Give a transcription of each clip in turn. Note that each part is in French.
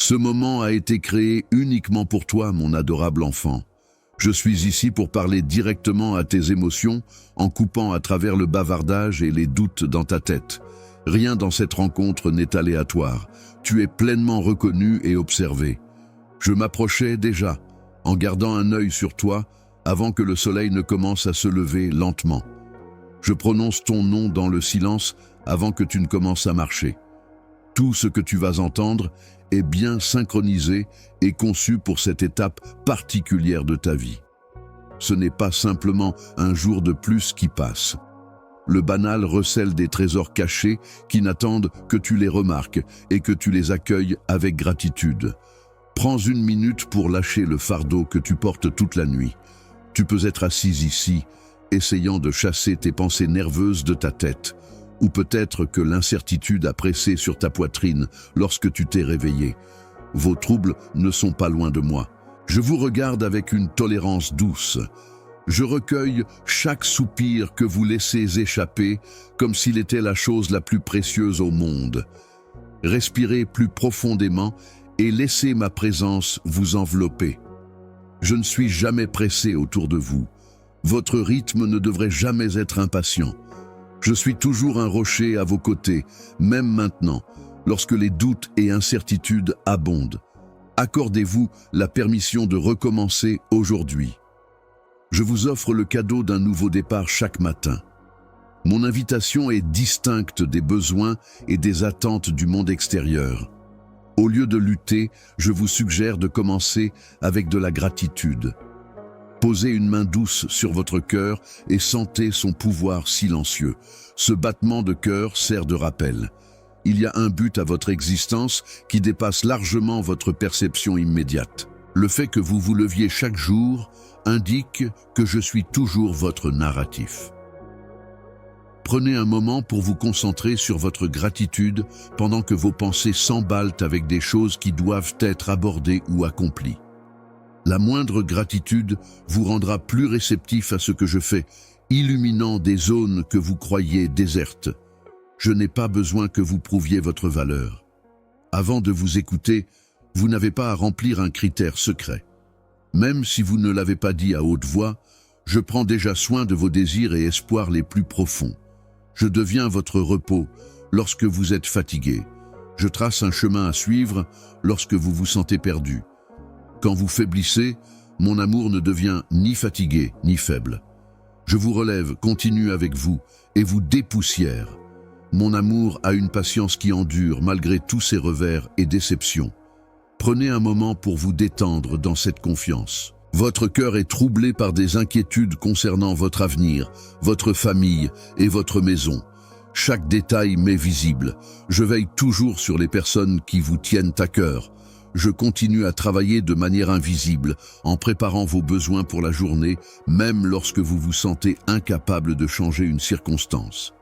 Ce moment a été créé uniquement pour toi, mon adorable enfant. Je suis ici pour parler directement à tes émotions, en coupant à travers le bavardage et les doutes dans ta tête. Rien dans cette rencontre n'est aléatoire. Tu es pleinement reconnu et observé. Je m'approchais déjà, en gardant un œil sur toi, avant que le soleil ne commence à se lever lentement. Je prononce ton nom dans le silence avant que tu ne commences à marcher. Tout ce que tu vas entendre est bien synchronisé et conçu pour cette étape particulière de ta vie. Ce n'est pas simplement un jour de plus qui passe. Le banal recèle des trésors cachés qui n'attendent que tu les remarques et que tu les accueilles avec gratitude. Prends une minute pour lâcher le fardeau que tu portes toute la nuit. Tu peux être assise ici, essayant de chasser tes pensées nerveuses de ta tête. Ou peut-être que l'incertitude a pressé sur ta poitrine lorsque tu t'es réveillé. Vos troubles ne sont pas loin de moi. Je vous regarde avec une tolérance douce. Je recueille chaque soupir que vous laissez échapper comme s'il était la chose la plus précieuse au monde. Respirez plus profondément et laissez ma présence vous envelopper. Je ne suis jamais pressé autour de vous. Votre rythme ne devrait jamais être impatient. Je suis toujours un rocher à vos côtés, même maintenant, lorsque les doutes et incertitudes abondent. Accordez-vous la permission de recommencer aujourd'hui. Je vous offre le cadeau d'un nouveau départ chaque matin. Mon invitation est distincte des besoins et des attentes du monde extérieur. Au lieu de lutter, je vous suggère de commencer avec de la gratitude. Posez une main douce sur votre cœur et sentez son pouvoir silencieux. Ce battement de cœur sert de rappel. Il y a un but à votre existence qui dépasse largement votre perception immédiate. Le fait que vous vous leviez chaque jour indique que je suis toujours votre narratif. Prenez un moment pour vous concentrer sur votre gratitude pendant que vos pensées s'emballent avec des choses qui doivent être abordées ou accomplies. La moindre gratitude vous rendra plus réceptif à ce que je fais, illuminant des zones que vous croyez désertes. Je n'ai pas besoin que vous prouviez votre valeur. Avant de vous écouter, vous n'avez pas à remplir un critère secret. Même si vous ne l'avez pas dit à haute voix, je prends déjà soin de vos désirs et espoirs les plus profonds. Je deviens votre repos lorsque vous êtes fatigué. Je trace un chemin à suivre lorsque vous vous sentez perdu. Quand vous faiblissez, mon amour ne devient ni fatigué ni faible. Je vous relève, continue avec vous et vous dépoussière. Mon amour a une patience qui endure malgré tous ses revers et déceptions. Prenez un moment pour vous détendre dans cette confiance. Votre cœur est troublé par des inquiétudes concernant votre avenir, votre famille et votre maison. Chaque détail m'est visible. Je veille toujours sur les personnes qui vous tiennent à cœur. Je continue à travailler de manière invisible, en préparant vos besoins pour la journée, même lorsque vous vous sentez incapable de changer une circonstance.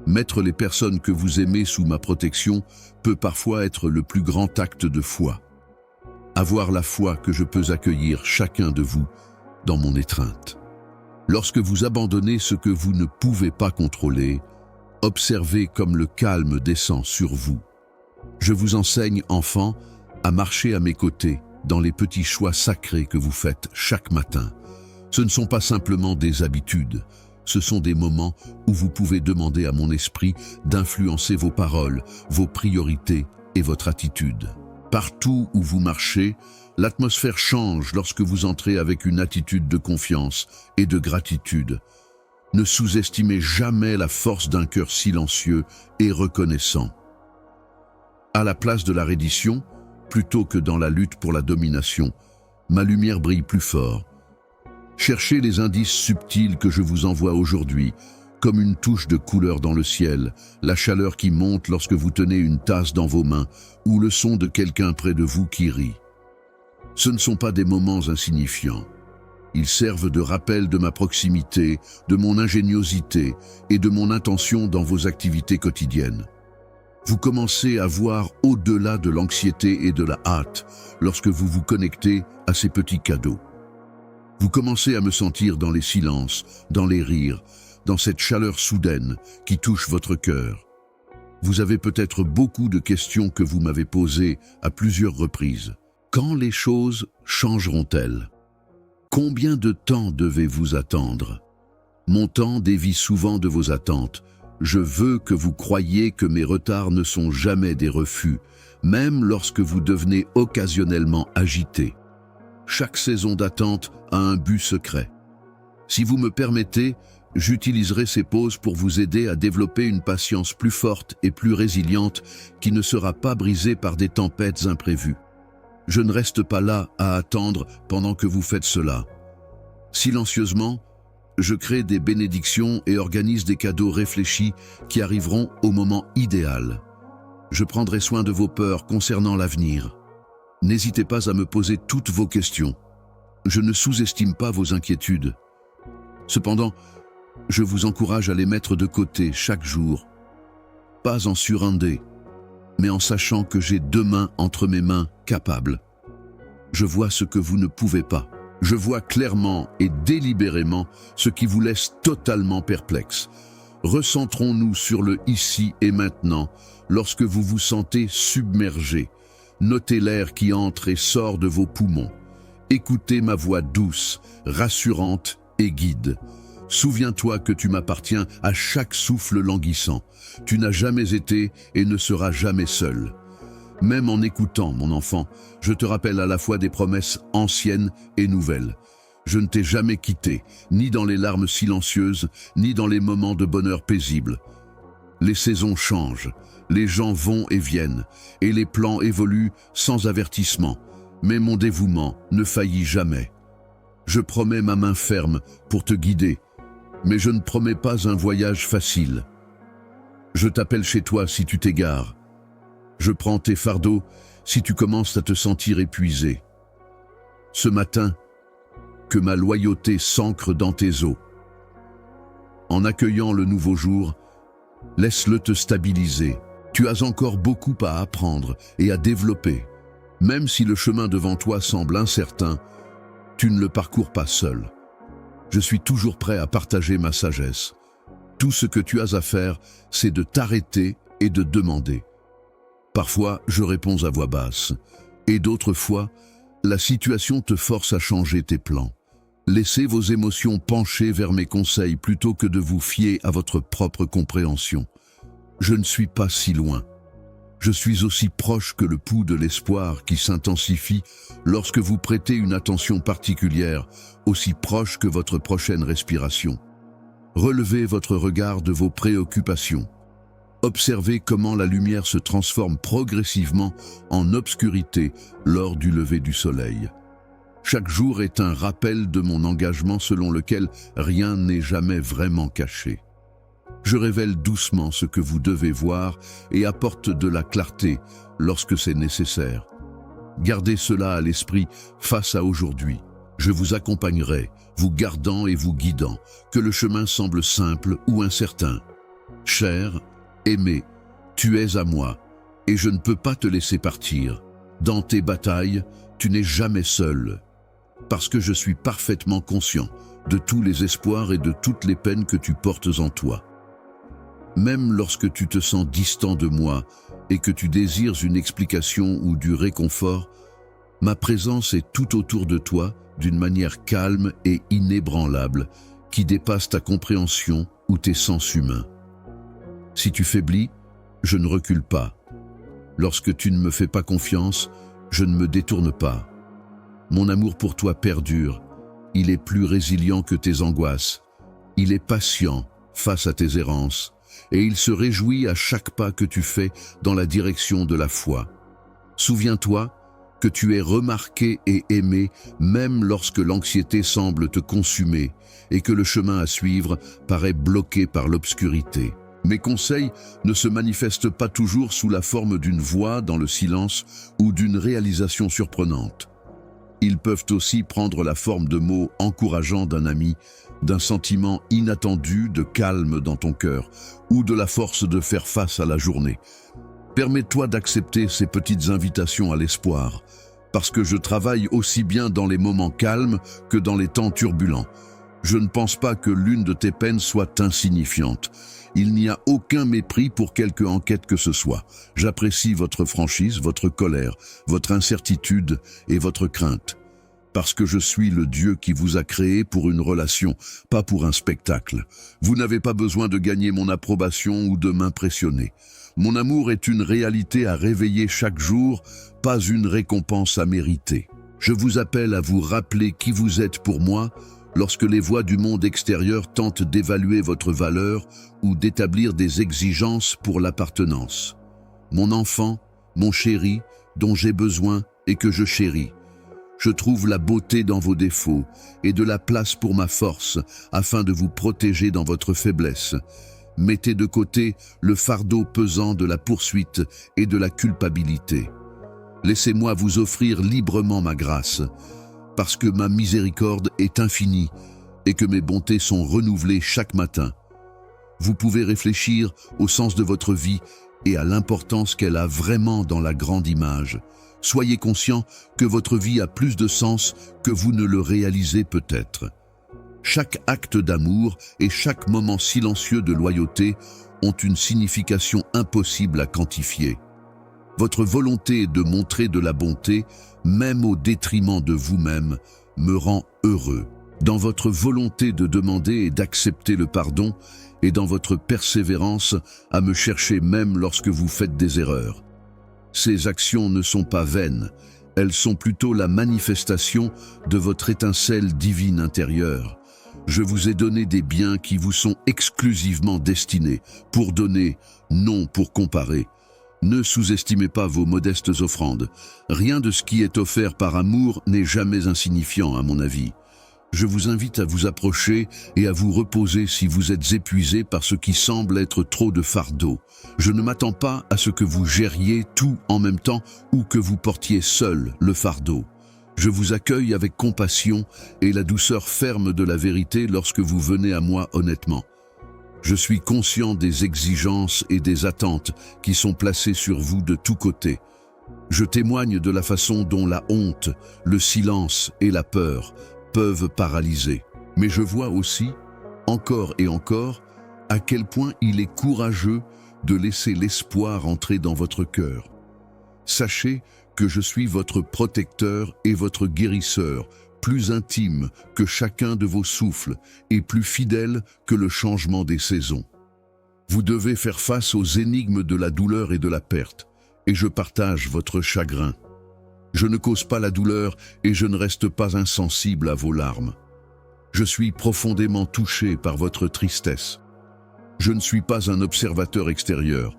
Mettre les personnes que vous aimez sous ma protection peut parfois être le plus grand acte de foi. Avoir la foi que je peux accueillir chacun de vous dans mon étreinte. Lorsque vous abandonnez ce que vous ne pouvez pas contrôler, observez comme le calme descend sur vous. Je vous enseigne, enfants, à marcher à mes côtés dans les petits choix sacrés que vous faites chaque matin. Ce ne sont pas simplement des habitudes, ce sont des moments où vous pouvez demander à mon esprit d'influencer vos paroles, vos priorités et votre attitude. Partout où vous marchez, l'atmosphère change lorsque vous entrez avec une attitude de confiance et de gratitude. Ne sous-estimez jamais la force d'un cœur silencieux et reconnaissant. À la place de la reddition, plutôt que dans la lutte pour la domination, ma lumière brille plus fort. Cherchez les indices subtils que je vous envoie aujourd'hui, comme une touche de couleur dans le ciel, la chaleur qui monte lorsque vous tenez une tasse dans vos mains, ou le son de quelqu'un près de vous qui rit. Ce ne sont pas des moments insignifiants. Ils servent de rappel de ma proximité, de mon ingéniosité et de mon intention dans vos activités quotidiennes. Vous commencez à voir au-delà de l'anxiété et de la hâte lorsque vous vous connectez à ces petits cadeaux. Vous commencez à me sentir dans les silences, dans les rires, dans cette chaleur soudaine qui touche votre cœur. Vous avez peut-être beaucoup de questions que vous m'avez posées à plusieurs reprises. Quand les choses changeront-elles? Combien de temps devez-vous attendre? Mon temps dévie souvent de vos attentes. Je veux que vous croyiez que mes retards ne sont jamais des refus, même lorsque vous devenez occasionnellement agité. Chaque saison d'attente a un but secret. Si vous me permettez, j'utiliserai ces pauses pour vous aider à développer une patience plus forte et plus résiliente qui ne sera pas brisée par des tempêtes imprévues. Je ne reste pas là à attendre pendant que vous faites cela. Silencieusement, je crée des bénédictions et organise des cadeaux réfléchis qui arriveront au moment idéal. Je prendrai soin de vos peurs concernant l'avenir. N'hésitez pas à me poser toutes vos questions. Je ne sous-estime pas vos inquiétudes. Cependant, je vous encourage à les mettre de côté chaque jour. Pas en surendé, mais en sachant que j'ai 2 mains entre mes mains capables. Je vois ce que vous ne pouvez pas. Je vois clairement et délibérément ce qui vous laisse totalement perplexe. Recentrons-nous sur le ici et maintenant lorsque vous vous sentez submergé. Notez l'air qui entre et sort de vos poumons. Écoutez ma voix douce, rassurante et guide. Souviens-toi que tu m'appartiens à chaque souffle languissant. Tu n'as jamais été et ne seras jamais seul. Même en écoutant, mon enfant, je te rappelle à la fois des promesses anciennes et nouvelles. Je ne t'ai jamais quitté, ni dans les larmes silencieuses, ni dans les moments de bonheur paisible. Les saisons changent, les gens vont et viennent, et les plans évoluent sans avertissement. Mais mon dévouement ne faillit jamais. Je promets ma main ferme pour te guider, mais je ne promets pas un voyage facile. Je t'appelle chez toi si tu t'égares. Je prends tes fardeaux si tu commences à te sentir épuisé. Ce matin, que ma loyauté s'ancre dans tes os. En accueillant le nouveau jour, laisse-le te stabiliser. Tu as encore beaucoup à apprendre et à développer. Même si le chemin devant toi semble incertain, tu ne le parcours pas seul. Je suis toujours prêt à partager ma sagesse. Tout ce que tu as à faire, c'est de t'arrêter et de demander. Parfois, je réponds à voix basse, et d'autres fois, la situation te force à changer tes plans. Laissez vos émotions pencher vers mes conseils plutôt que de vous fier à votre propre compréhension. Je ne suis pas si loin. Je suis aussi proche que le pouls de l'espoir qui s'intensifie lorsque vous prêtez une attention particulière, aussi proche que votre prochaine respiration. Relevez votre regard de vos préoccupations. Observez comment la lumière se transforme progressivement en obscurité lors du lever du soleil. Chaque jour est un rappel de mon engagement selon lequel rien n'est jamais vraiment caché. Je révèle doucement ce que vous devez voir et apporte de la clarté lorsque c'est nécessaire. Gardez cela à l'esprit face à aujourd'hui. Je vous accompagnerai, vous gardant et vous guidant, que le chemin semble simple ou incertain. Cher, aimé, tu es à moi, et je ne peux pas te laisser partir. Dans tes batailles, tu n'es jamais seul, parce que je suis parfaitement conscient de tous les espoirs et de toutes les peines que tu portes en toi. Même lorsque tu te sens distant de moi et que tu désires une explication ou du réconfort, ma présence est tout autour de toi d'une manière calme et inébranlable qui dépasse ta compréhension ou tes sens humains. Si tu faiblis, je ne recule pas. Lorsque tu ne me fais pas confiance, je ne me détourne pas. Mon amour pour toi perdure. Il est plus résilient que tes angoisses. Il est patient face à tes errances. Et il se réjouit à chaque pas que tu fais dans la direction de la foi. Souviens-toi que tu es remarqué et aimé même lorsque l'anxiété semble te consumer et que le chemin à suivre paraît bloqué par l'obscurité. Mes conseils ne se manifestent pas toujours sous la forme d'une voix dans le silence ou d'une réalisation surprenante. Ils peuvent aussi prendre la forme de mots encourageants d'un ami, d'un sentiment inattendu de calme dans ton cœur ou de la force de faire face à la journée. Permets-toi d'accepter ces petites invitations à l'espoir, parce que je travaille aussi bien dans les moments calmes que dans les temps turbulents. Je ne pense pas que l'une de tes peines soit insignifiante, Il n'y a aucun mépris pour quelque enquête que ce soit. J'apprécie votre franchise, votre colère, votre incertitude et votre crainte. Parce que je suis le Dieu qui vous a créé pour une relation, pas pour un spectacle. Vous n'avez pas besoin de gagner mon approbation ou de m'impressionner. Mon amour est une réalité à réveiller chaque jour, pas une récompense à mériter. Je vous appelle à vous rappeler qui vous êtes pour moi lorsque les voix du monde extérieur tentent d'évaluer votre valeur ou d'établir des exigences pour l'appartenance. Mon enfant, mon chéri, dont j'ai besoin et que je chéris. Je trouve la beauté dans vos défauts et de la place pour ma force afin de vous protéger dans votre faiblesse. Mettez de côté le fardeau pesant de la poursuite et de la culpabilité. Laissez-moi vous offrir librement ma grâce, parce que ma miséricorde est infinie et que mes bontés sont renouvelées chaque matin. Vous pouvez réfléchir au sens de votre vie et à l'importance qu'elle a vraiment dans la grande image. Soyez conscient que votre vie a plus de sens que vous ne le réalisez peut-être. Chaque acte d'amour et chaque moment silencieux de loyauté ont une signification impossible à quantifier. Votre volonté de montrer de la bonté, même au détriment de vous-même, me rend heureux. Dans votre volonté de demander et d'accepter le pardon, et dans votre persévérance à me chercher même lorsque vous faites des erreurs. Ces actions ne sont pas vaines, elles sont plutôt la manifestation de votre étincelle divine intérieure. Je vous ai donné des biens qui vous sont exclusivement destinés, pour donner, non pour comparer. Ne sous-estimez pas vos modestes offrandes. Rien de ce qui est offert par amour n'est jamais insignifiant, à mon avis. Je vous invite à vous approcher et à vous reposer si vous êtes épuisé par ce qui semble être trop de fardeau. Je ne m'attends pas à ce que vous gériez tout en même temps ou que vous portiez seul le fardeau. Je vous accueille avec compassion et la douceur ferme de la vérité lorsque vous venez à moi honnêtement. Je suis conscient des exigences et des attentes qui sont placées sur vous de tous côtés. Je témoigne de la façon dont la honte, le silence et la peur peuvent paralyser. Mais je vois aussi, encore et encore, à quel point il est courageux de laisser l'espoir entrer dans votre cœur. Sachez que je suis votre protecteur et votre guérisseur, plus intime que chacun de vos souffles et plus fidèle que le changement des saisons. Vous devez faire face aux énigmes de la douleur et de la perte, et je partage votre chagrin. Je ne cause pas la douleur et je ne reste pas insensible à vos larmes. Je suis profondément touché par votre tristesse. Je ne suis pas un observateur extérieur.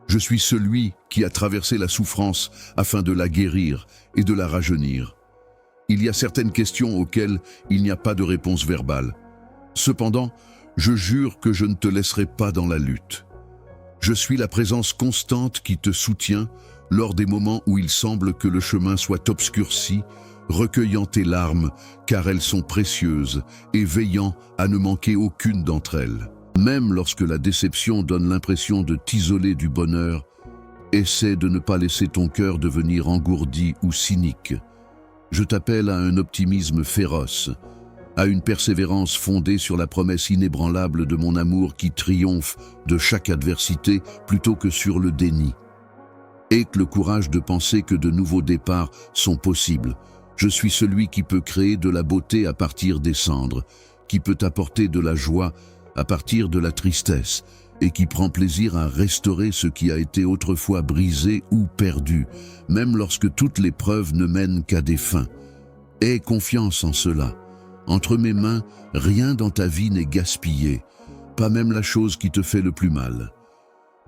Je suis celui qui a traversé la souffrance afin de la guérir et de la rajeunir. Il y a certaines questions auxquelles il n'y a pas de réponse verbale. Cependant, je jure que je ne te laisserai pas dans la lutte. Je suis la présence constante qui te soutient lors des moments où il semble que le chemin soit obscurci, recueillant tes larmes, car elles sont précieuses, et veillant à ne manquer aucune d'entre elles. Même lorsque la déception donne l'impression de t'isoler du bonheur, essaie de ne pas laisser ton cœur devenir engourdi ou cynique. Je t'appelle à un optimisme féroce, à une persévérance fondée sur la promesse inébranlable de mon amour qui triomphe de chaque adversité plutôt que sur le déni. Aie le courage de penser que de nouveaux départs sont possibles. Je suis celui qui peut créer de la beauté à partir des cendres, qui peut apporter de la joie à partir de la tristesse, et qui prend plaisir à restaurer ce qui a été autrefois brisé ou perdu, même lorsque toutes les preuves ne mènent qu'à des fins. Aie confiance en cela. Entre mes mains, rien dans ta vie n'est gaspillé, pas même la chose qui te fait le plus mal.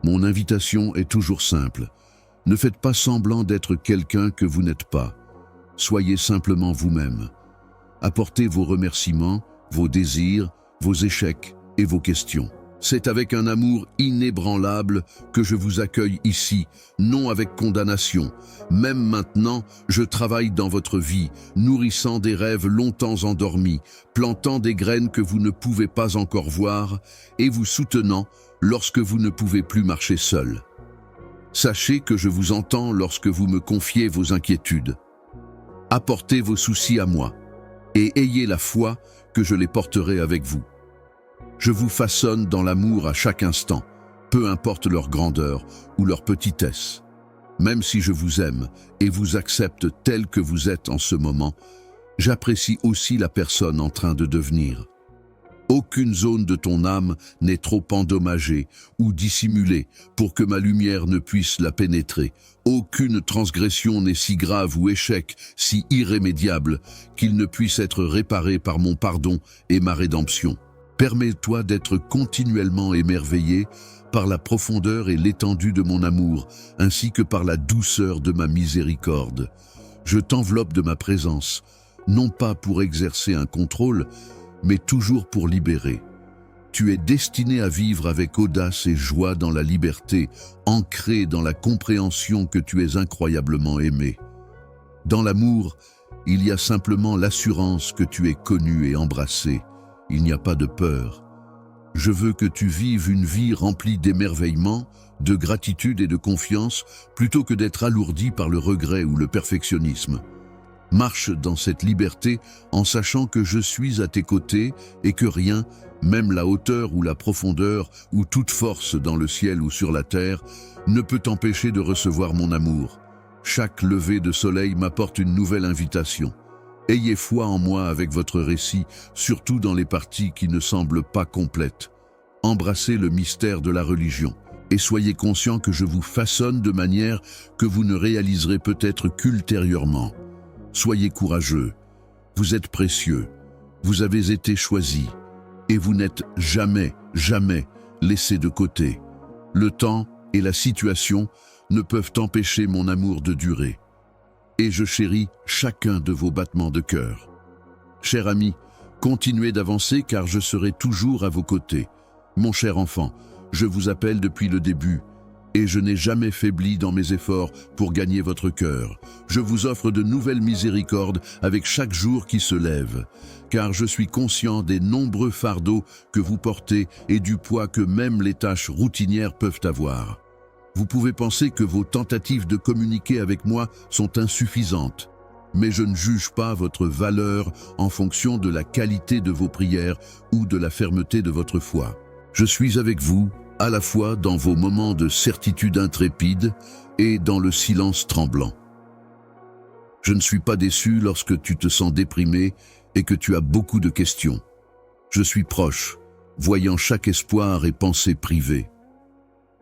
Mon invitation est toujours simple. Ne faites pas semblant d'être quelqu'un que vous n'êtes pas. Soyez simplement vous-même. Apportez vos remerciements, vos désirs, vos échecs et vos questions. C'est avec un amour inébranlable que je vous accueille ici, non avec condamnation. Même maintenant, je travaille dans votre vie, nourrissant des rêves longtemps endormis, plantant des graines que vous ne pouvez pas encore voir et vous soutenant lorsque vous ne pouvez plus marcher seul. Sachez que je vous entends lorsque vous me confiez vos inquiétudes. Apportez vos soucis à moi et ayez la foi que je les porterai avec vous. Je vous façonne dans l'amour à chaque instant, peu importe leur grandeur ou leur petitesse. Même si je vous aime et vous accepte tel que vous êtes en ce moment, j'apprécie aussi la personne en train de devenir. Aucune zone de ton âme n'est trop endommagée ou dissimulée pour que ma lumière ne puisse la pénétrer. Aucune transgression n'est si grave ou échec si irrémédiable qu'il ne puisse être réparé par mon pardon et ma rédemption. Permets-toi d'être continuellement émerveillé par la profondeur et l'étendue de mon amour, ainsi que par la douceur de ma miséricorde. Je t'enveloppe de ma présence, non pas pour exercer un contrôle, mais toujours pour libérer. Tu es destiné à vivre avec audace et joie dans la liberté, ancré dans la compréhension que tu es incroyablement aimé. Dans l'amour, il y a simplement l'assurance que tu es connu et embrassé. Il n'y a pas de peur. Je veux que tu vives une vie remplie d'émerveillement, de gratitude et de confiance, plutôt que d'être alourdi par le regret ou le perfectionnisme. Marche dans cette liberté en sachant que je suis à tes côtés et que rien, même la hauteur ou la profondeur ou toute force dans le ciel ou sur la terre, ne peut t'empêcher de recevoir mon amour. Chaque lever de soleil m'apporte une nouvelle invitation. Ayez foi en moi avec votre récit, surtout dans les parties qui ne semblent pas complètes. Embrassez le mystère de la religion et soyez conscient que je vous façonne de manière que vous ne réaliserez peut-être qu'ultérieurement. Soyez courageux, vous êtes précieux, vous avez été choisi et vous n'êtes jamais laissé de côté. Le temps et la situation ne peuvent empêcher mon amour de durer. Et je chéris chacun de vos battements de cœur. Cher ami, continuez d'avancer car je serai toujours à vos côtés. Mon cher enfant, je vous appelle depuis le début et je n'ai jamais faibli dans mes efforts pour gagner votre cœur. Je vous offre de nouvelles miséricordes avec chaque jour qui se lève, car je suis conscient des nombreux fardeaux que vous portez et du poids que même les tâches routinières peuvent avoir. Vous pouvez penser que vos tentatives de communiquer avec moi sont insuffisantes, mais je ne juge pas votre valeur en fonction de la qualité de vos prières ou de la fermeté de votre foi. Je suis avec vous, à la fois dans vos moments de certitude intrépide et dans le silence tremblant. Je ne suis pas déçu lorsque tu te sens déprimé et que tu as beaucoup de questions. Je suis proche, voyant chaque espoir et pensée privée.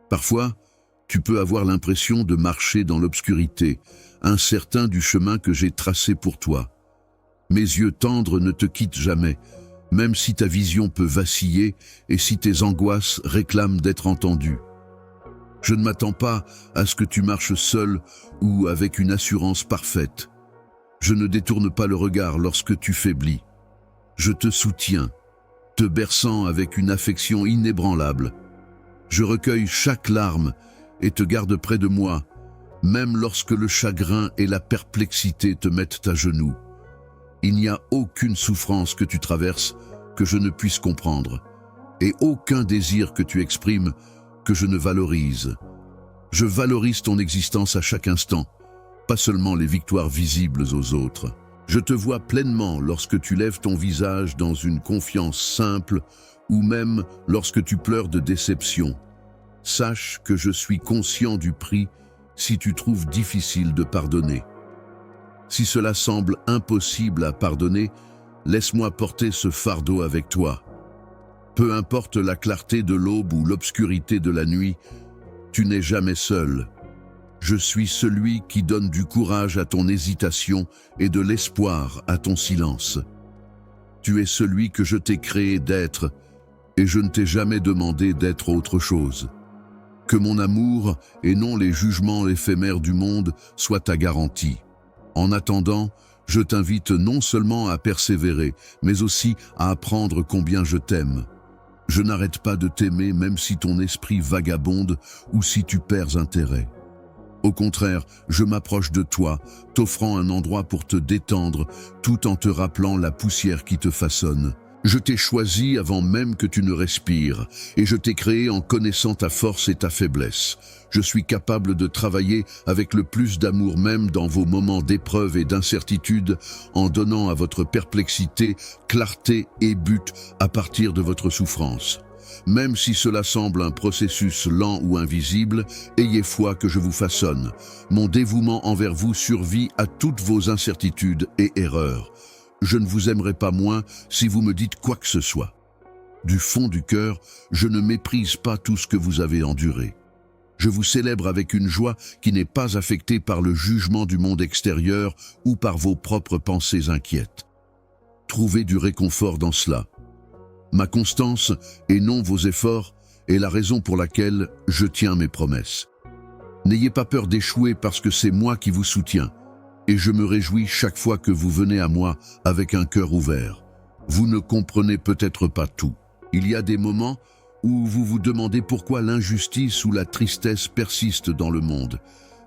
Parfois, tu peux avoir l'impression de marcher dans l'obscurité, incertain du chemin que j'ai tracé pour toi. Mes yeux tendres ne te quittent jamais, même si ta vision peut vaciller et si tes angoisses réclament d'être entendues. Je ne m'attends pas à ce que tu marches seul ou avec une assurance parfaite. Je ne détourne pas le regard lorsque tu faiblis. Je te soutiens, te berçant avec une affection inébranlable. Je recueille chaque larme et te garde près de moi, même lorsque le chagrin et la perplexité te mettent à genoux. Il n'y a aucune souffrance que tu traverses que je ne puisse comprendre, et aucun désir que tu exprimes que je ne valorise. Je valorise ton existence à chaque instant, pas seulement les victoires visibles aux autres. Je te vois pleinement lorsque tu lèves ton visage dans une confiance simple, ou même lorsque tu pleures de déception. Sache que je suis conscient du prix si tu trouves difficile de pardonner. Si cela semble impossible à pardonner, laisse-moi porter ce fardeau avec toi. Peu importe la clarté de l'aube ou l'obscurité de la nuit, tu n'es jamais seul. Je suis celui qui donne du courage à ton hésitation et de l'espoir à ton silence. Tu es celui que je t'ai créé d'être, et je ne t'ai jamais demandé d'être autre chose. Que mon amour, et non les jugements éphémères du monde, soient ta garantie. En attendant, je t'invite non seulement à persévérer, mais aussi à apprendre combien je t'aime. Je n'arrête pas de t'aimer même si ton esprit vagabonde ou si tu perds intérêt. Au contraire, je m'approche de toi, t'offrant un endroit pour te détendre, tout en te rappelant la poussière qui te façonne. Je t'ai choisi avant même que tu ne respires, et je t'ai créé en connaissant ta force et ta faiblesse. Je suis capable de travailler avec le plus d'amour même dans vos moments d'épreuve et d'incertitude, en donnant à votre perplexité, clarté et but à partir de votre souffrance. Même si cela semble un processus lent ou invisible, ayez foi que je vous façonne. Mon dévouement envers vous survit à toutes vos incertitudes et erreurs. Je ne vous aimerai pas moins si vous me dites quoi que ce soit. Du fond du cœur, je ne méprise pas tout ce que vous avez enduré. Je vous célèbre avec une joie qui n'est pas affectée par le jugement du monde extérieur ou par vos propres pensées inquiètes. Trouvez du réconfort dans cela. Ma constance, et non vos efforts, est la raison pour laquelle je tiens mes promesses. N'ayez pas peur d'échouer parce que c'est moi qui vous soutiens, et je me réjouis chaque fois que vous venez à moi avec un cœur ouvert. Vous ne comprenez peut-être pas tout. Il y a des moments où vous vous demandez pourquoi l'injustice ou la tristesse persistent dans le monde.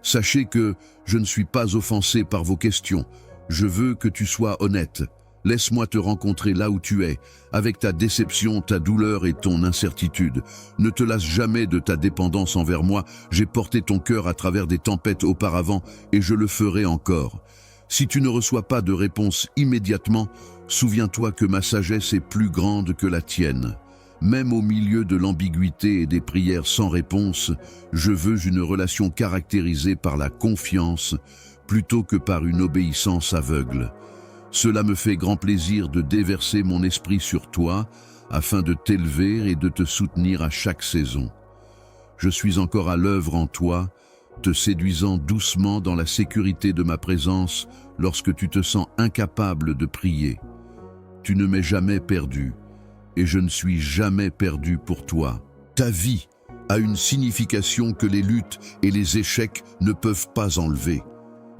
Sachez que je ne suis pas offensé par vos questions. Je veux que tu sois honnête. Laisse-moi te rencontrer là où tu es, avec ta déception, ta douleur et ton incertitude. Ne te lasse jamais de ta dépendance envers moi. J'ai porté ton cœur à travers des tempêtes auparavant et je le ferai encore. Si tu ne reçois pas de réponse immédiatement, souviens-toi que ma sagesse est plus grande que la tienne. Même au milieu de l'ambiguïté et des prières sans réponse, je veux une relation caractérisée par la confiance plutôt que par une obéissance aveugle. Cela me fait grand plaisir de déverser mon esprit sur toi afin de t'élever et de te soutenir à chaque saison. Je suis encore à l'œuvre en toi, te séduisant doucement dans la sécurité de ma présence lorsque tu te sens incapable de prier. Tu ne m'es jamais perdu, et je ne suis jamais perdu pour toi. Ta vie a une signification que les luttes et les échecs ne peuvent pas enlever.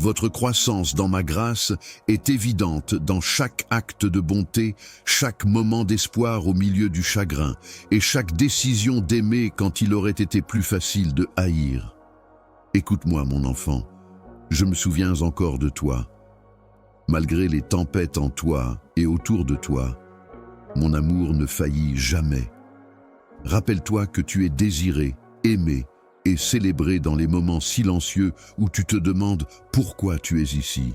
Votre croissance dans ma grâce est évidente dans chaque acte de bonté, chaque moment d'espoir au milieu du chagrin, et chaque décision d'aimer quand il aurait été plus facile de haïr. Écoute-moi, mon enfant, je me souviens encore de toi. Malgré les tempêtes en toi et autour de toi, mon amour ne faillit jamais. Rappelle-toi que tu es désiré, aimé et célébré dans les moments silencieux où tu te demandes pourquoi tu es ici.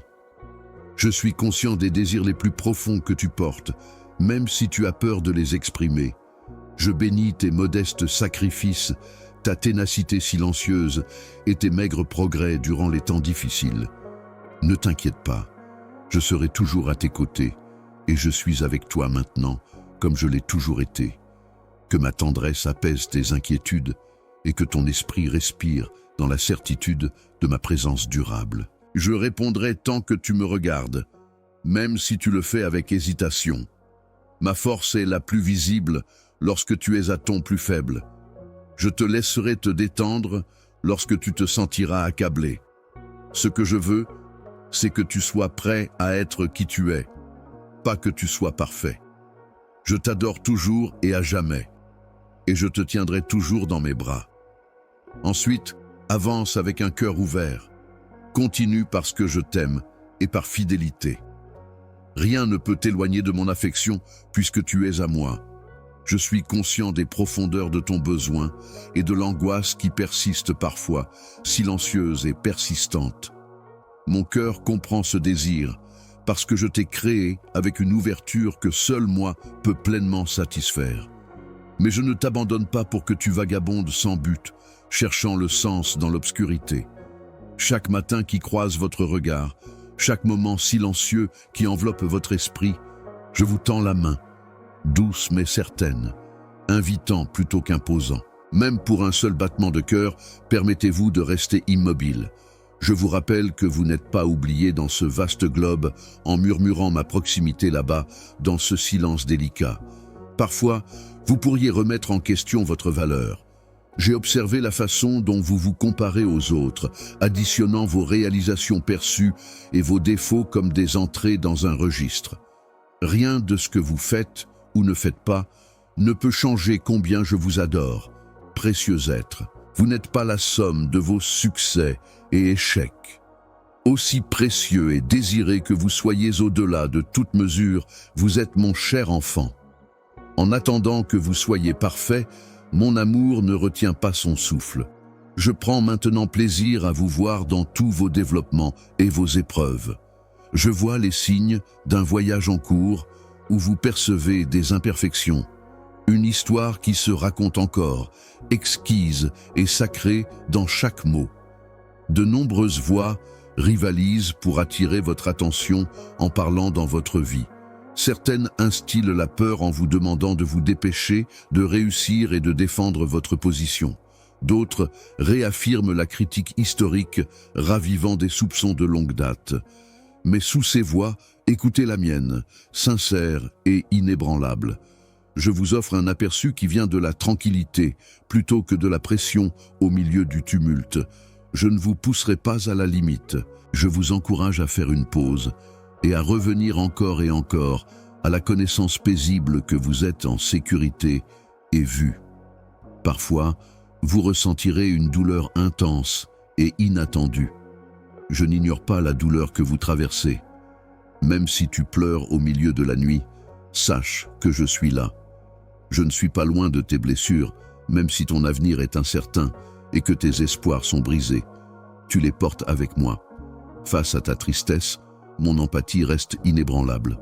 Je suis conscient des désirs les plus profonds que tu portes, même si tu as peur de les exprimer. Je bénis tes modestes sacrifices, ta ténacité silencieuse et tes maigres progrès durant les temps difficiles. Ne t'inquiète pas, je serai toujours à tes côtés et je suis avec toi maintenant comme je l'ai toujours été. Que ma tendresse apaise tes inquiétudes et que ton esprit respire dans la certitude de ma présence durable. Je répondrai tant que tu me regardes, même si tu le fais avec hésitation. Ma force est la plus visible lorsque tu es à ton plus faible. Je te laisserai te détendre lorsque tu te sentiras accablé. Ce que je veux, c'est que tu sois prêt à être qui tu es, pas que tu sois parfait. Je t'adore toujours et à jamais, et je te tiendrai toujours dans mes bras. Ensuite, avance avec un cœur ouvert. Continue parce que je t'aime et par fidélité. Rien ne peut t'éloigner de mon affection puisque tu es à moi. Je suis conscient des profondeurs de ton besoin et de l'angoisse qui persiste parfois, silencieuse et persistante. Mon cœur comprend ce désir parce que je t'ai créé avec une ouverture que seul moi peux pleinement satisfaire. Mais je ne t'abandonne pas pour que tu vagabondes sans but, cherchant le sens dans l'obscurité. Chaque matin qui croise votre regard, chaque moment silencieux qui enveloppe votre esprit, je vous tends la main, douce mais certaine, invitant plutôt qu'imposant. Même pour un seul battement de cœur, permettez-vous de rester immobile. Je vous rappelle que vous n'êtes pas oublié dans ce vaste globe en murmurant ma proximité là-bas, dans ce silence délicat. Parfois, vous pourriez remettre en question votre valeur. J'ai observé la façon dont vous vous comparez aux autres, additionnant vos réalisations perçues et vos défauts comme des entrées dans un registre. Rien de ce que vous faites ou ne faites pas ne peut changer combien je vous adore, précieux être. Vous n'êtes pas la somme de vos succès et échecs. Aussi précieux et désiré que vous soyez au-delà de toute mesure, vous êtes mon cher enfant. En attendant que vous soyez parfait, mon amour ne retient pas son souffle. Je prends maintenant plaisir à vous voir dans tous vos développements et vos épreuves. Je vois les signes d'un voyage en cours où vous percevez des imperfections. Une histoire qui se raconte encore, exquise et sacrée dans chaque mot. De nombreuses voix rivalisent pour attirer votre attention en parlant dans votre vie. Certaines instillent la peur en vous demandant de vous dépêcher, de réussir et de défendre votre position. D'autres réaffirment la critique historique, ravivant des soupçons de longue date. Mais sous ces voix, écoutez la mienne, sincère et inébranlable. Je vous offre un aperçu qui vient de la tranquillité, plutôt que de la pression au milieu du tumulte. Je ne vous pousserai pas à la limite. Je vous encourage à faire une pause et à revenir encore et encore à la connaissance paisible que vous êtes en sécurité et vue. Parfois, vous ressentirez une douleur intense et inattendue. Je n'ignore pas la douleur que vous traversez. Même si tu pleures au milieu de la nuit, sache que je suis là. Je ne suis pas loin de tes blessures, même si ton avenir est incertain et que tes espoirs sont brisés. Tu les portes avec moi. Face à ta tristesse, mon empathie reste inébranlable.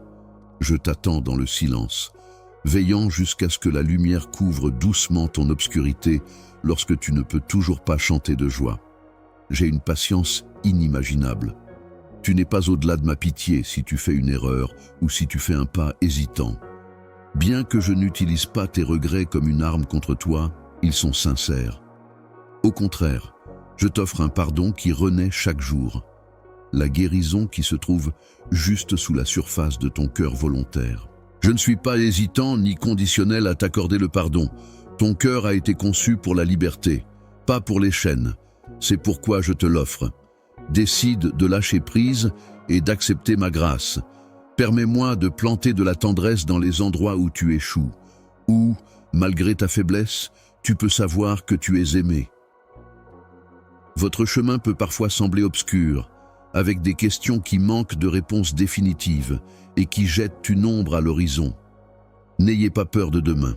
Je t'attends dans le silence, veillant jusqu'à ce que la lumière couvre doucement ton obscurité lorsque tu ne peux toujours pas chanter de joie. J'ai une patience inimaginable. Tu n'es pas au-delà de ma pitié si tu fais une erreur ou si tu fais un pas hésitant. Bien que je n'utilise pas tes regrets comme une arme contre toi, ils sont sincères. Au contraire, je t'offre un pardon qui renaît chaque jour. La guérison qui se trouve juste sous la surface de ton cœur volontaire. Je ne suis pas hésitant ni conditionnel à t'accorder le pardon. Ton cœur a été conçu pour la liberté, pas pour les chaînes. C'est pourquoi je te l'offre. Décide de lâcher prise et d'accepter ma grâce. Permets-moi de planter de la tendresse dans les endroits où tu échoues, où, malgré ta faiblesse, tu peux savoir que tu es aimé. Votre chemin peut parfois sembler obscur, avec des questions qui manquent de réponses définitives et qui jettent une ombre à l'horizon. N'ayez pas peur de demain.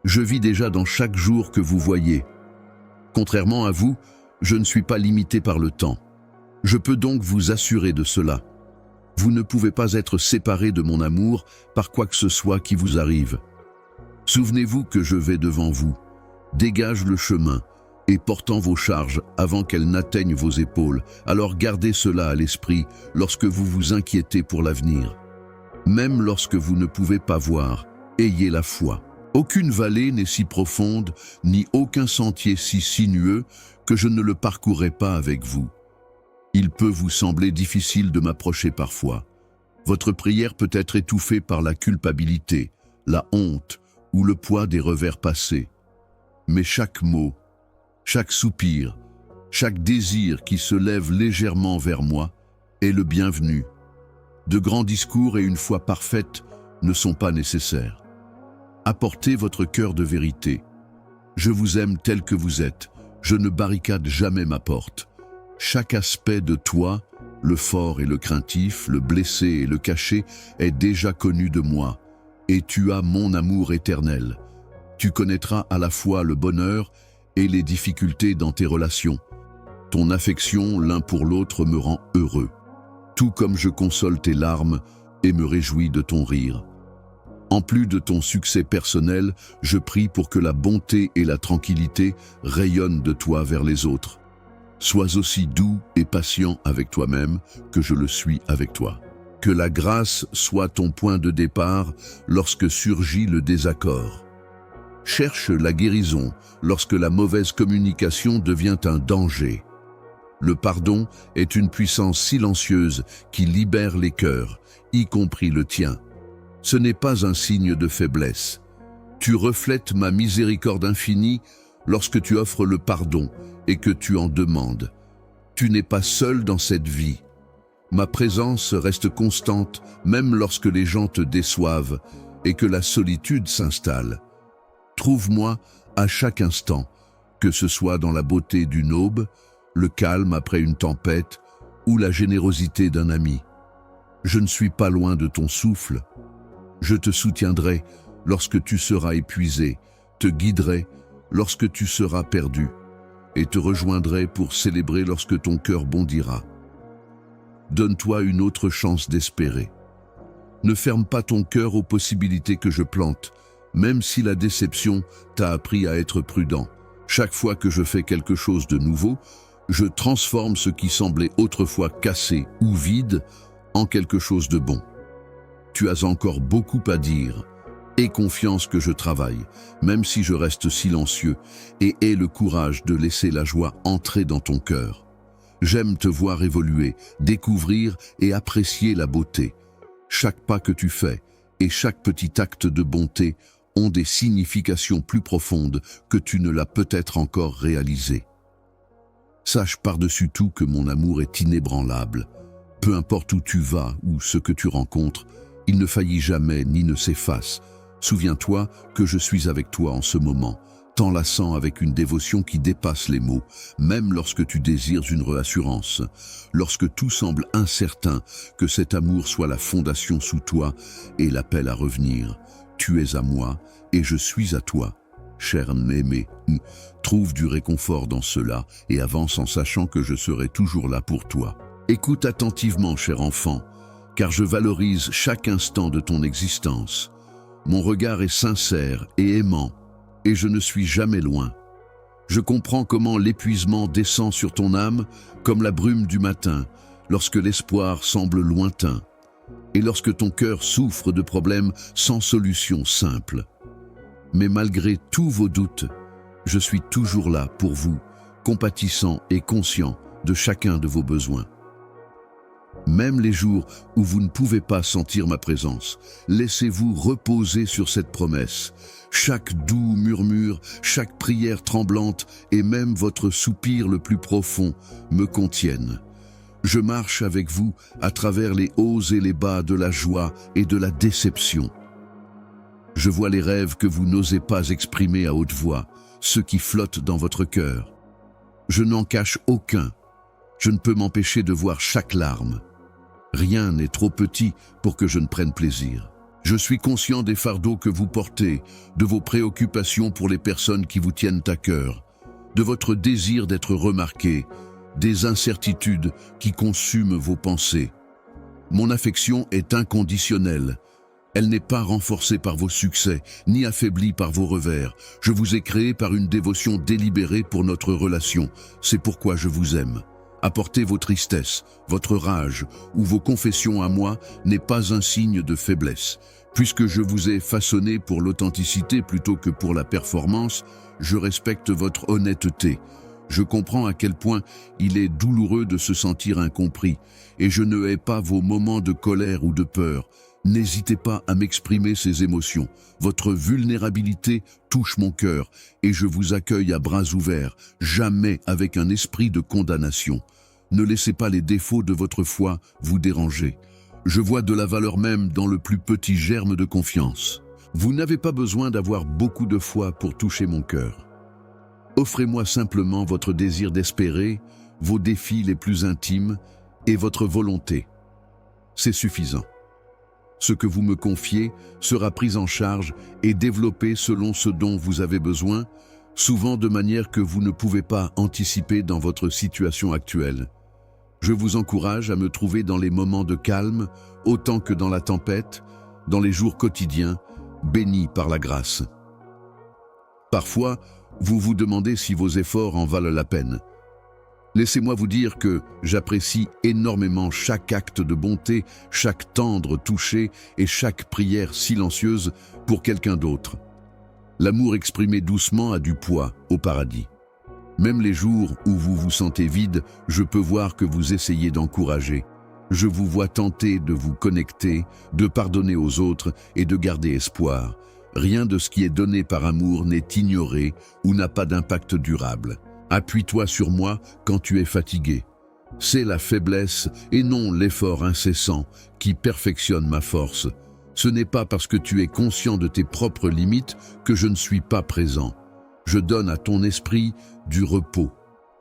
Je vis déjà dans chaque jour que vous voyez. Contrairement à vous, je ne suis pas limité par le temps. Je peux donc vous assurer de cela. Vous ne pouvez pas être séparés de mon amour par quoi que ce soit qui vous arrive. Souvenez-vous que je vais devant vous, dégage le chemin, et portant vos charges avant qu'elles n'atteignent vos épaules, alors gardez cela à l'esprit lorsque vous vous inquiétez pour l'avenir. Même lorsque vous ne pouvez pas voir, ayez la foi. Aucune vallée n'est si profonde, ni aucun sentier si sinueux que je ne le parcourrai pas avec vous. Il peut vous sembler difficile de m'approcher parfois. Votre prière peut être étouffée par la culpabilité, la honte ou le poids des revers passés. Mais chaque mot, chaque soupir, chaque désir qui se lève légèrement vers moi est le bienvenu. De grands discours et une foi parfaite ne sont pas nécessaires. Apportez votre cœur de vérité. Je vous aime tel que vous êtes. Je ne barricade jamais ma porte. Chaque aspect de toi, le fort et le craintif, le blessé et le caché, est déjà connu de moi. Et tu as mon amour éternel. Tu connaîtras à la fois le bonheur et les difficultés dans tes relations. Ton affection l'un pour l'autre me rend heureux, tout comme je console tes larmes et me réjouis de ton rire. En plus de ton succès personnel, je prie pour que la bonté et la tranquillité rayonnent de toi vers les autres. Sois aussi doux et patient avec toi-même que je le suis avec toi. Que la grâce soit ton point de départ lorsque surgit le désaccord. Cherche la guérison lorsque la mauvaise communication devient un danger. Le pardon est une puissance silencieuse qui libère les cœurs, y compris le tien. Ce n'est pas un signe de faiblesse. Tu reflètes ma miséricorde infinie lorsque tu offres le pardon et que tu en demandes. Tu n'es pas seul dans cette vie. Ma présence reste constante même lorsque les gens te déçoivent et que la solitude s'installe. Trouve-moi à chaque instant, que ce soit dans la beauté d'une aube, le calme après une tempête ou la générosité d'un ami. Je ne suis pas loin de ton souffle. Je te soutiendrai lorsque tu seras épuisé, te guiderai lorsque tu seras perdu, et te rejoindrai pour célébrer lorsque ton cœur bondira. Donne-toi une autre chance d'espérer. Ne ferme pas ton cœur aux possibilités que je plante, même si la déception t'a appris à être prudent. Chaque fois que je fais quelque chose de nouveau, je transforme ce qui semblait autrefois cassé ou vide en quelque chose de bon. Tu as encore beaucoup à dire. Aie confiance que je travaille, même si je reste silencieux, et aie le courage de laisser la joie entrer dans ton cœur. J'aime te voir évoluer, découvrir et apprécier la beauté. Chaque pas que tu fais et chaque petit acte de bonté ont des significations plus profondes que tu ne l'as peut-être encore réalisé. Sache par-dessus tout que mon amour est inébranlable. Peu importe où tu vas ou ce que tu rencontres, il ne faillit jamais ni ne s'efface. Souviens-toi que je suis avec toi en ce moment, t'enlaçant avec une dévotion qui dépasse les mots, même lorsque tu désires une réassurance, lorsque tout semble incertain, que cet amour soit la fondation sous toi et l'appel à revenir. Tu es à moi et je suis à toi. Cher aimé, trouve du réconfort dans cela et avance en sachant que je serai toujours là pour toi. Écoute attentivement, cher enfant, car je valorise chaque instant de ton existence. Mon regard est sincère et aimant, et je ne suis jamais loin. Je comprends comment l'épuisement descend sur ton âme comme la brume du matin, lorsque l'espoir semble lointain, et lorsque ton cœur souffre de problèmes sans solution simple. Mais malgré tous vos doutes, je suis toujours là pour vous, compatissant et conscient de chacun de vos besoins. Même les jours où vous ne pouvez pas sentir ma présence, laissez-vous reposer sur cette promesse. Chaque doux murmure, chaque prière tremblante et même votre soupir le plus profond me contiennent. Je marche avec vous à travers les hauts et les bas de la joie et de la déception. Je vois les rêves que vous n'osez pas exprimer à haute voix, ceux qui flottent dans votre cœur. Je n'en cache aucun. Je ne peux m'empêcher de voir chaque larme. Rien n'est trop petit pour que je ne prenne plaisir. Je suis conscient des fardeaux que vous portez, de vos préoccupations pour les personnes qui vous tiennent à cœur, de votre désir d'être remarqué, des incertitudes qui consument vos pensées. Mon affection est inconditionnelle. Elle n'est pas renforcée par vos succès, ni affaiblie par vos revers. Je vous ai créé par une dévotion délibérée pour notre relation. C'est pourquoi je vous aime. Apporter vos tristesses, votre rage ou vos confessions à moi n'est pas un signe de faiblesse. Puisque je vous ai façonné pour l'authenticité plutôt que pour la performance, je respecte votre honnêteté. Je comprends à quel point il est douloureux de se sentir incompris, et je ne hais pas vos moments de colère ou de peur. N'hésitez pas à m'exprimer ces émotions. Votre vulnérabilité touche mon cœur, et je vous accueille à bras ouverts, jamais avec un esprit de condamnation. Ne laissez pas les défauts de votre foi vous déranger. Je vois de la valeur même dans le plus petit germe de confiance. Vous n'avez pas besoin d'avoir beaucoup de foi pour toucher mon cœur. Offrez-moi simplement votre désir d'espérer, vos défis les plus intimes et votre volonté. C'est suffisant. Ce que vous me confiez sera pris en charge et développé selon ce dont vous avez besoin, souvent de manière que vous ne pouvez pas anticiper dans votre situation actuelle. Je vous encourage à me trouver dans les moments de calme, autant que dans la tempête, dans les jours quotidiens, bénis par la grâce. Parfois, vous vous demandez si vos efforts en valent la peine. Laissez-moi vous dire que j'apprécie énormément chaque acte de bonté, chaque tendre toucher et chaque prière silencieuse pour quelqu'un d'autre. L'amour exprimé doucement a du poids au paradis. Même les jours où vous vous sentez vide, je peux voir que vous essayez d'encourager. Je vous vois tenter de vous connecter, de pardonner aux autres et de garder espoir. Rien de ce qui est donné par amour n'est ignoré ou n'a pas d'impact durable. Appuie-toi sur moi quand tu es fatigué. C'est la faiblesse et non l'effort incessant qui perfectionne ma force. Ce n'est pas parce que tu es conscient de tes propres limites que je ne suis pas présent. Je donne à ton esprit du repos,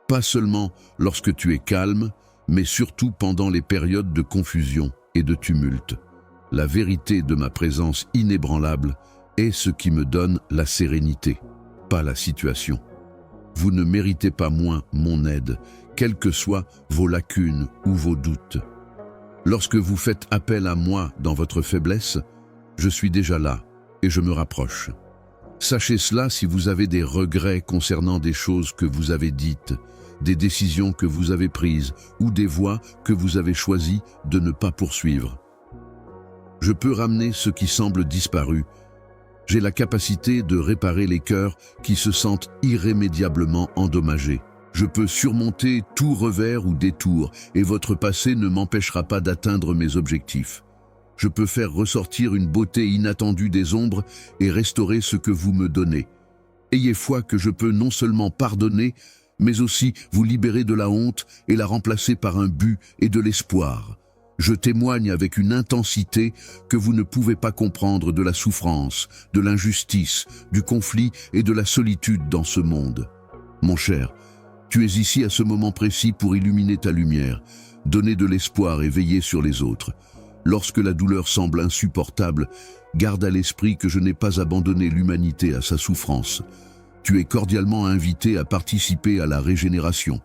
pas seulement lorsque tu es calme, mais surtout pendant les périodes de confusion et de tumulte. La vérité de ma présence inébranlable est ce qui me donne la sérénité, pas la situation. Vous ne méritez pas moins mon aide, quelles que soient vos lacunes ou vos doutes. Lorsque vous faites appel à moi dans votre faiblesse, je suis déjà là et je me rapproche. Sachez cela si vous avez des regrets concernant des choses que vous avez dites, des décisions que vous avez prises ou des voies que vous avez choisi de ne pas poursuivre. Je peux ramener ce qui semble disparu. J'ai la capacité de réparer les cœurs qui se sentent irrémédiablement endommagés. Je peux surmonter tout revers ou détour et votre passé ne m'empêchera pas d'atteindre mes objectifs. Je peux faire ressortir une beauté inattendue des ombres et restaurer ce que vous me donnez. Ayez foi que je peux non seulement pardonner, mais aussi vous libérer de la honte et la remplacer par un but et de l'espoir. Je témoigne avec une intensité que vous ne pouvez pas comprendre de la souffrance, de l'injustice, du conflit et de la solitude dans ce monde. Mon cher, tu es ici à ce moment précis pour illuminer ta lumière, donner de l'espoir et veiller sur les autres. Lorsque la douleur semble insupportable, garde à l'esprit que je n'ai pas abandonné l'humanité à sa souffrance. Tu es cordialement invité à participer à la régénération.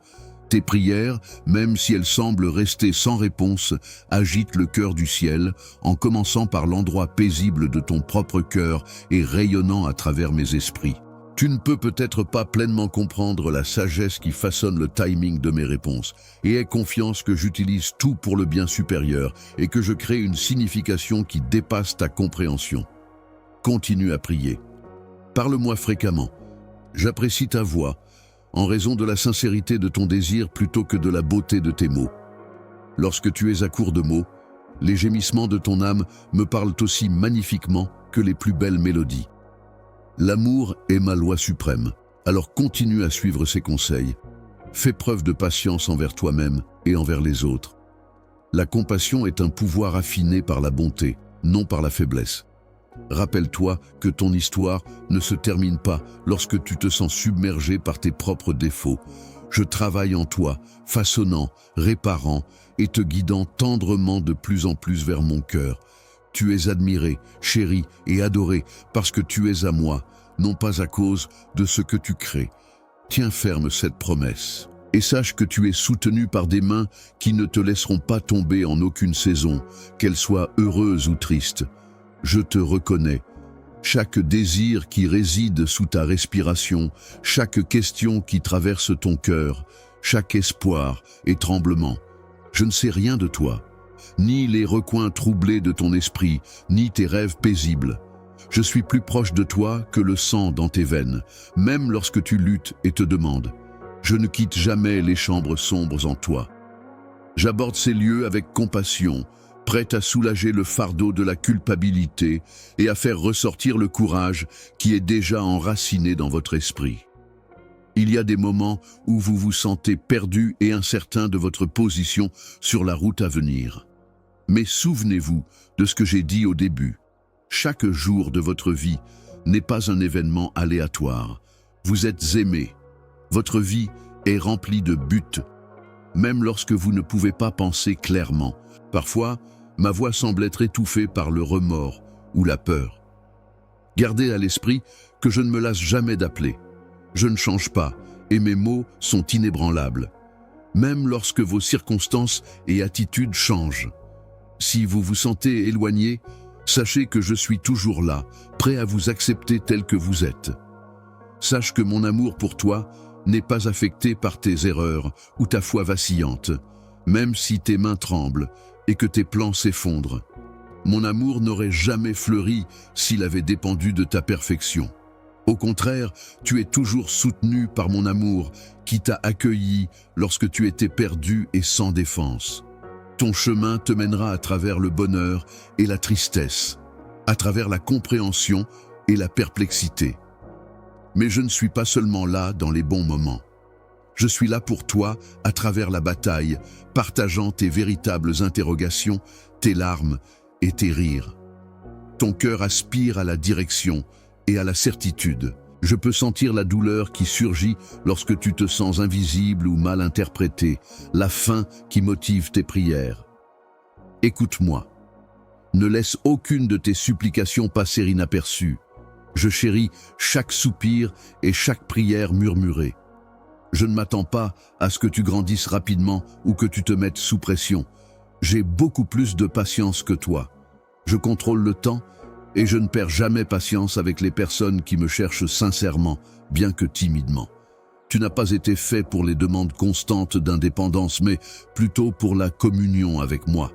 Tes prières, même si elles semblent rester sans réponse, agitent le cœur du ciel, en commençant par l'endroit paisible de ton propre cœur et rayonnant à travers mes esprits. Tu ne peux peut-être pas pleinement comprendre la sagesse qui façonne le timing de mes réponses, et aie confiance que j'utilise tout pour le bien supérieur et que je crée une signification qui dépasse ta compréhension. Continue à prier. Parle-moi fréquemment. J'apprécie ta voix, en raison de la sincérité de ton désir plutôt que de la beauté de tes mots. Lorsque tu es à court de mots, les gémissements de ton âme me parlent aussi magnifiquement que les plus belles mélodies. L'amour est ma loi suprême, alors continue à suivre ses conseils. Fais preuve de patience envers toi-même et envers les autres. La compassion est un pouvoir affiné par la bonté, non par la faiblesse. Rappelle-toi que ton histoire ne se termine pas lorsque tu te sens submergé par tes propres défauts. Je travaille en toi, façonnant, réparant et te guidant tendrement de plus en plus vers mon cœur. Tu es admiré, chéri et adoré parce que tu es à moi, non pas à cause de ce que tu crées. Tiens ferme cette promesse. Et sache que tu es soutenu par des mains qui ne te laisseront pas tomber en aucune saison, qu'elle soit heureuse ou triste. Je te reconnais. Chaque désir qui réside sous ta respiration, chaque question qui traverse ton cœur, chaque espoir et tremblement. Je ne sais rien de toi, ni les recoins troublés de ton esprit, ni tes rêves paisibles. Je suis plus proche de toi que le sang dans tes veines, même lorsque tu luttes et te demandes. Je ne quitte jamais les chambres sombres en toi. J'aborde ces lieux avec compassion, prête à soulager le fardeau de la culpabilité et à faire ressortir le courage qui est déjà enraciné dans votre esprit. Il y a des moments où vous vous sentez perdu et incertain de votre position sur la route à venir. Mais souvenez-vous de ce que j'ai dit au début. Chaque jour de votre vie n'est pas un événement aléatoire. Vous êtes aimé. Votre vie est remplie de buts, même lorsque vous ne pouvez pas penser clairement. Parfois, ma voix semble être étouffée par le remords ou la peur. Gardez à l'esprit que je ne me lasse jamais d'appeler. Je ne change pas et mes mots sont inébranlables, même lorsque vos circonstances et attitudes changent. Si vous vous sentez éloigné, sachez que je suis toujours là, prêt à vous accepter tel que vous êtes. Sache que mon amour pour toi n'est pas affecté par tes erreurs ou ta foi vacillante, même si tes mains tremblent et que tes plans s'effondrent. Mon amour n'aurait jamais fleuri s'il avait dépendu de ta perfection. Au contraire, tu es toujours soutenu par mon amour qui t'a accueilli lorsque tu étais perdu et sans défense. Ton chemin te mènera à travers le bonheur et la tristesse, à travers la compréhension et la perplexité. Mais je ne suis pas seulement là dans les bons moments. Je suis là pour toi à travers la bataille, partageant tes véritables interrogations, tes larmes et tes rires. Ton cœur aspire à la direction et à la certitude. Je peux sentir la douleur qui surgit lorsque tu te sens invisible ou mal interprété, la faim qui motive tes prières. Écoute-moi. Ne laisse aucune de tes supplications passer inaperçue. Je chéris chaque soupir et chaque prière murmurée. Je ne m'attends pas à ce que tu grandisses rapidement ou que tu te mettes sous pression. J'ai beaucoup plus de patience que toi. Je contrôle le temps et je ne perds jamais patience avec les personnes qui me cherchent sincèrement, bien que timidement. Tu n'as pas été fait pour les demandes constantes d'indépendance, mais plutôt pour la communion avec moi.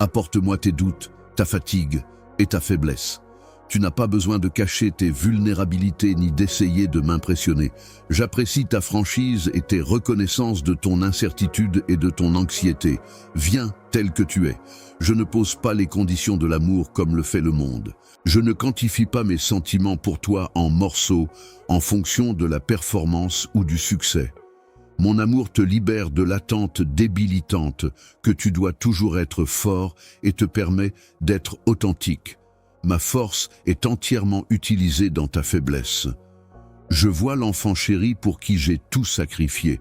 Apporte-moi tes doutes, ta fatigue et ta faiblesse. Tu n'as pas besoin de cacher tes vulnérabilités ni d'essayer de m'impressionner. J'apprécie ta franchise et tes reconnaissances de ton incertitude et de ton anxiété. Viens tel que tu es. Je ne pose pas les conditions de l'amour comme le fait le monde. Je ne quantifie pas mes sentiments pour toi en morceaux, en fonction de la performance ou du succès. Mon amour te libère de l'attente débilitante que tu dois toujours être fort et te permet d'être authentique. Ma force est entièrement utilisée dans ta faiblesse. Je vois l'enfant chéri pour qui j'ai tout sacrifié,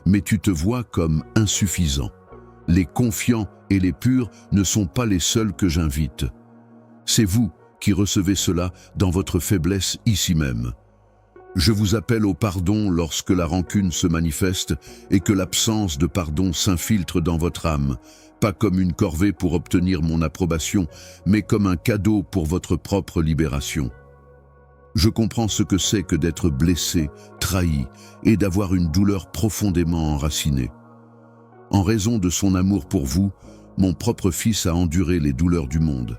mais tu te vois comme insuffisant. Les confiants et les purs ne sont pas les seuls que j'invite. C'est vous qui recevez cela dans votre faiblesse ici même. Je vous appelle au pardon lorsque la rancune se manifeste et que l'absence de pardon s'infiltre dans votre âme, pas comme une corvée pour obtenir mon approbation, mais comme un cadeau pour votre propre libération. Je comprends ce que c'est que d'être blessé, trahi et d'avoir une douleur profondément enracinée. En raison de son amour pour vous, mon propre fils a enduré les douleurs du monde.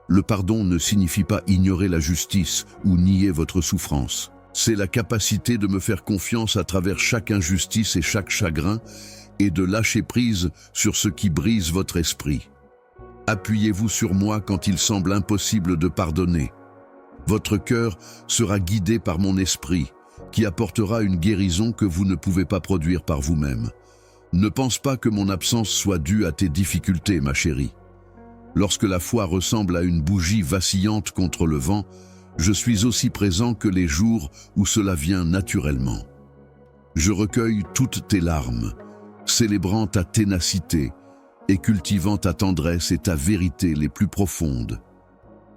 Le pardon ne signifie pas ignorer la justice ou nier votre souffrance. C'est la capacité de me faire confiance à travers chaque injustice et chaque chagrin et de lâcher prise sur ce qui brise votre esprit. Appuyez-vous sur moi quand il semble impossible de pardonner. Votre cœur sera guidé par mon esprit, qui apportera une guérison que vous ne pouvez pas produire par vous-même. Ne pense pas que mon absence soit due à tes difficultés, ma chérie. Lorsque la foi ressemble à une bougie vacillante contre le vent, je suis aussi présent que les jours où cela vient naturellement. Je recueille toutes tes larmes, célébrant ta ténacité et cultivant ta tendresse et ta vérité les plus profondes.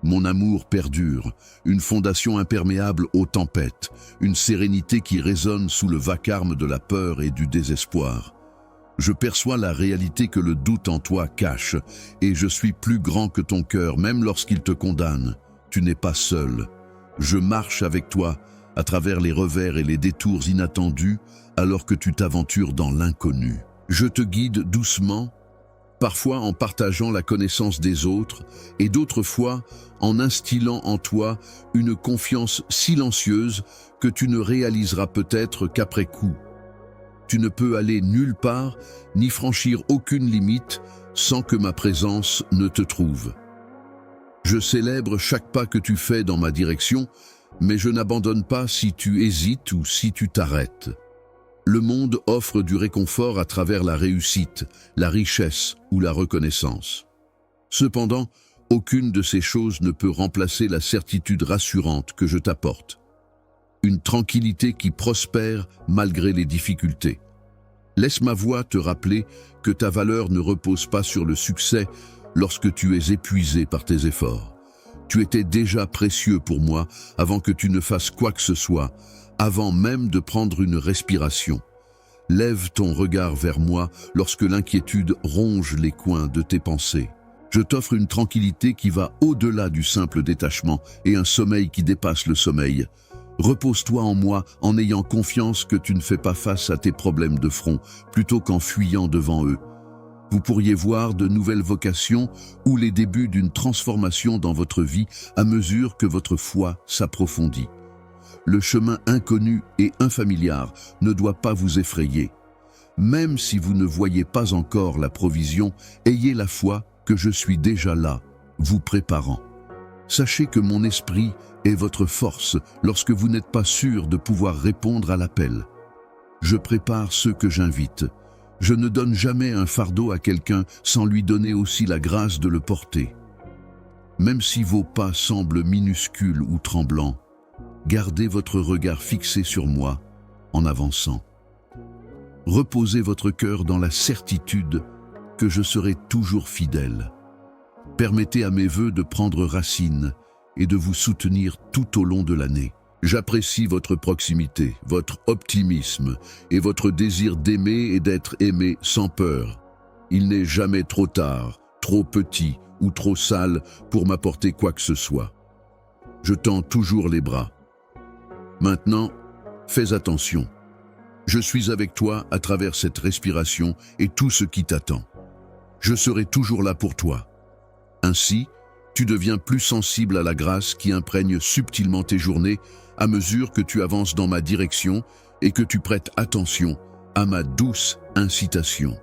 Mon amour perdure, une fondation imperméable aux tempêtes, une sérénité qui résonne sous le vacarme de la peur et du désespoir. Je perçois la réalité que le doute en toi cache, et je suis plus grand que ton cœur, même lorsqu'il te condamne. Tu n'es pas seul. Je marche avec toi à travers les revers et les détours inattendus, alors que tu t'aventures dans l'inconnu. Je te guide doucement, parfois en partageant la connaissance des autres, et d'autres fois en instillant en toi une confiance silencieuse que tu ne réaliseras peut-être qu'après coup. Tu ne peux aller nulle part, ni franchir aucune limite, sans que ma présence ne te trouve. Je célèbre chaque pas que tu fais dans ma direction, mais je n'abandonne pas si tu hésites ou si tu t'arrêtes. Le monde offre du réconfort à travers la réussite, la richesse ou la reconnaissance. Cependant, aucune de ces choses ne peut remplacer la certitude rassurante que je t'apporte. Une tranquillité qui prospère malgré les difficultés. Laisse ma voix te rappeler que ta valeur ne repose pas sur le succès lorsque tu es épuisé par tes efforts. Tu étais déjà précieux pour moi avant que tu ne fasses quoi que ce soit, avant même de prendre une respiration. Lève ton regard vers moi lorsque l'inquiétude ronge les coins de tes pensées. Je t'offre une tranquillité qui va au-delà du simple détachement et un sommeil qui dépasse le sommeil. Repose-toi en moi en ayant confiance que tu ne fais pas face à tes problèmes de front, plutôt qu'en fuyant devant eux. Vous pourriez voir de nouvelles vocations ou les débuts d'une transformation dans votre vie à mesure que votre foi s'approfondit. Le chemin inconnu et infamiliar ne doit pas vous effrayer. Même si vous ne voyez pas encore la provision, ayez la foi que je suis déjà là, vous préparant. Sachez que mon esprit est votre force lorsque vous n'êtes pas sûr de pouvoir répondre à l'appel. Je prépare ceux que j'invite. Je ne donne jamais un fardeau à quelqu'un sans lui donner aussi la grâce de le porter. Même si vos pas semblent minuscules ou tremblants, gardez votre regard fixé sur moi en avançant. Reposez votre cœur dans la certitude que je serai toujours fidèle. Permettez à mes vœux de prendre racine et de vous soutenir tout au long de l'année. J'apprécie votre proximité, votre optimisme et votre désir d'aimer et d'être aimé sans peur. Il n'est jamais trop tard, trop petit ou trop sale pour m'apporter quoi que ce soit. Je tends toujours les bras. Maintenant, fais attention. Je suis avec toi à travers cette respiration et tout ce qui t'attend. Je serai toujours là pour toi. Ainsi, tu deviens plus sensible à la grâce qui imprègne subtilement tes journées à mesure que tu avances dans ma direction et que tu prêtes attention à ma douce incitation.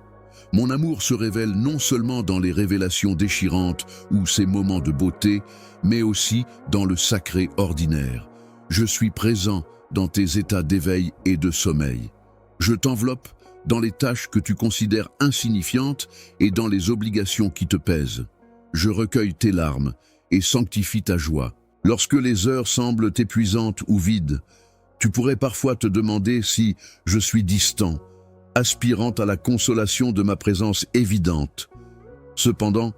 Mon amour se révèle non seulement dans les révélations déchirantes ou ces moments de beauté, mais aussi dans le sacré ordinaire. Je suis présent dans tes états d'éveil et de sommeil. Je t'enveloppe dans les tâches que tu considères insignifiantes et dans les obligations qui te pèsent. Je recueille tes larmes et sanctifie ta joie. Lorsque les heures semblent épuisantes ou vides, tu pourrais parfois te demander si je suis distant, aspirant à la consolation de ma présence évidente. Cependant,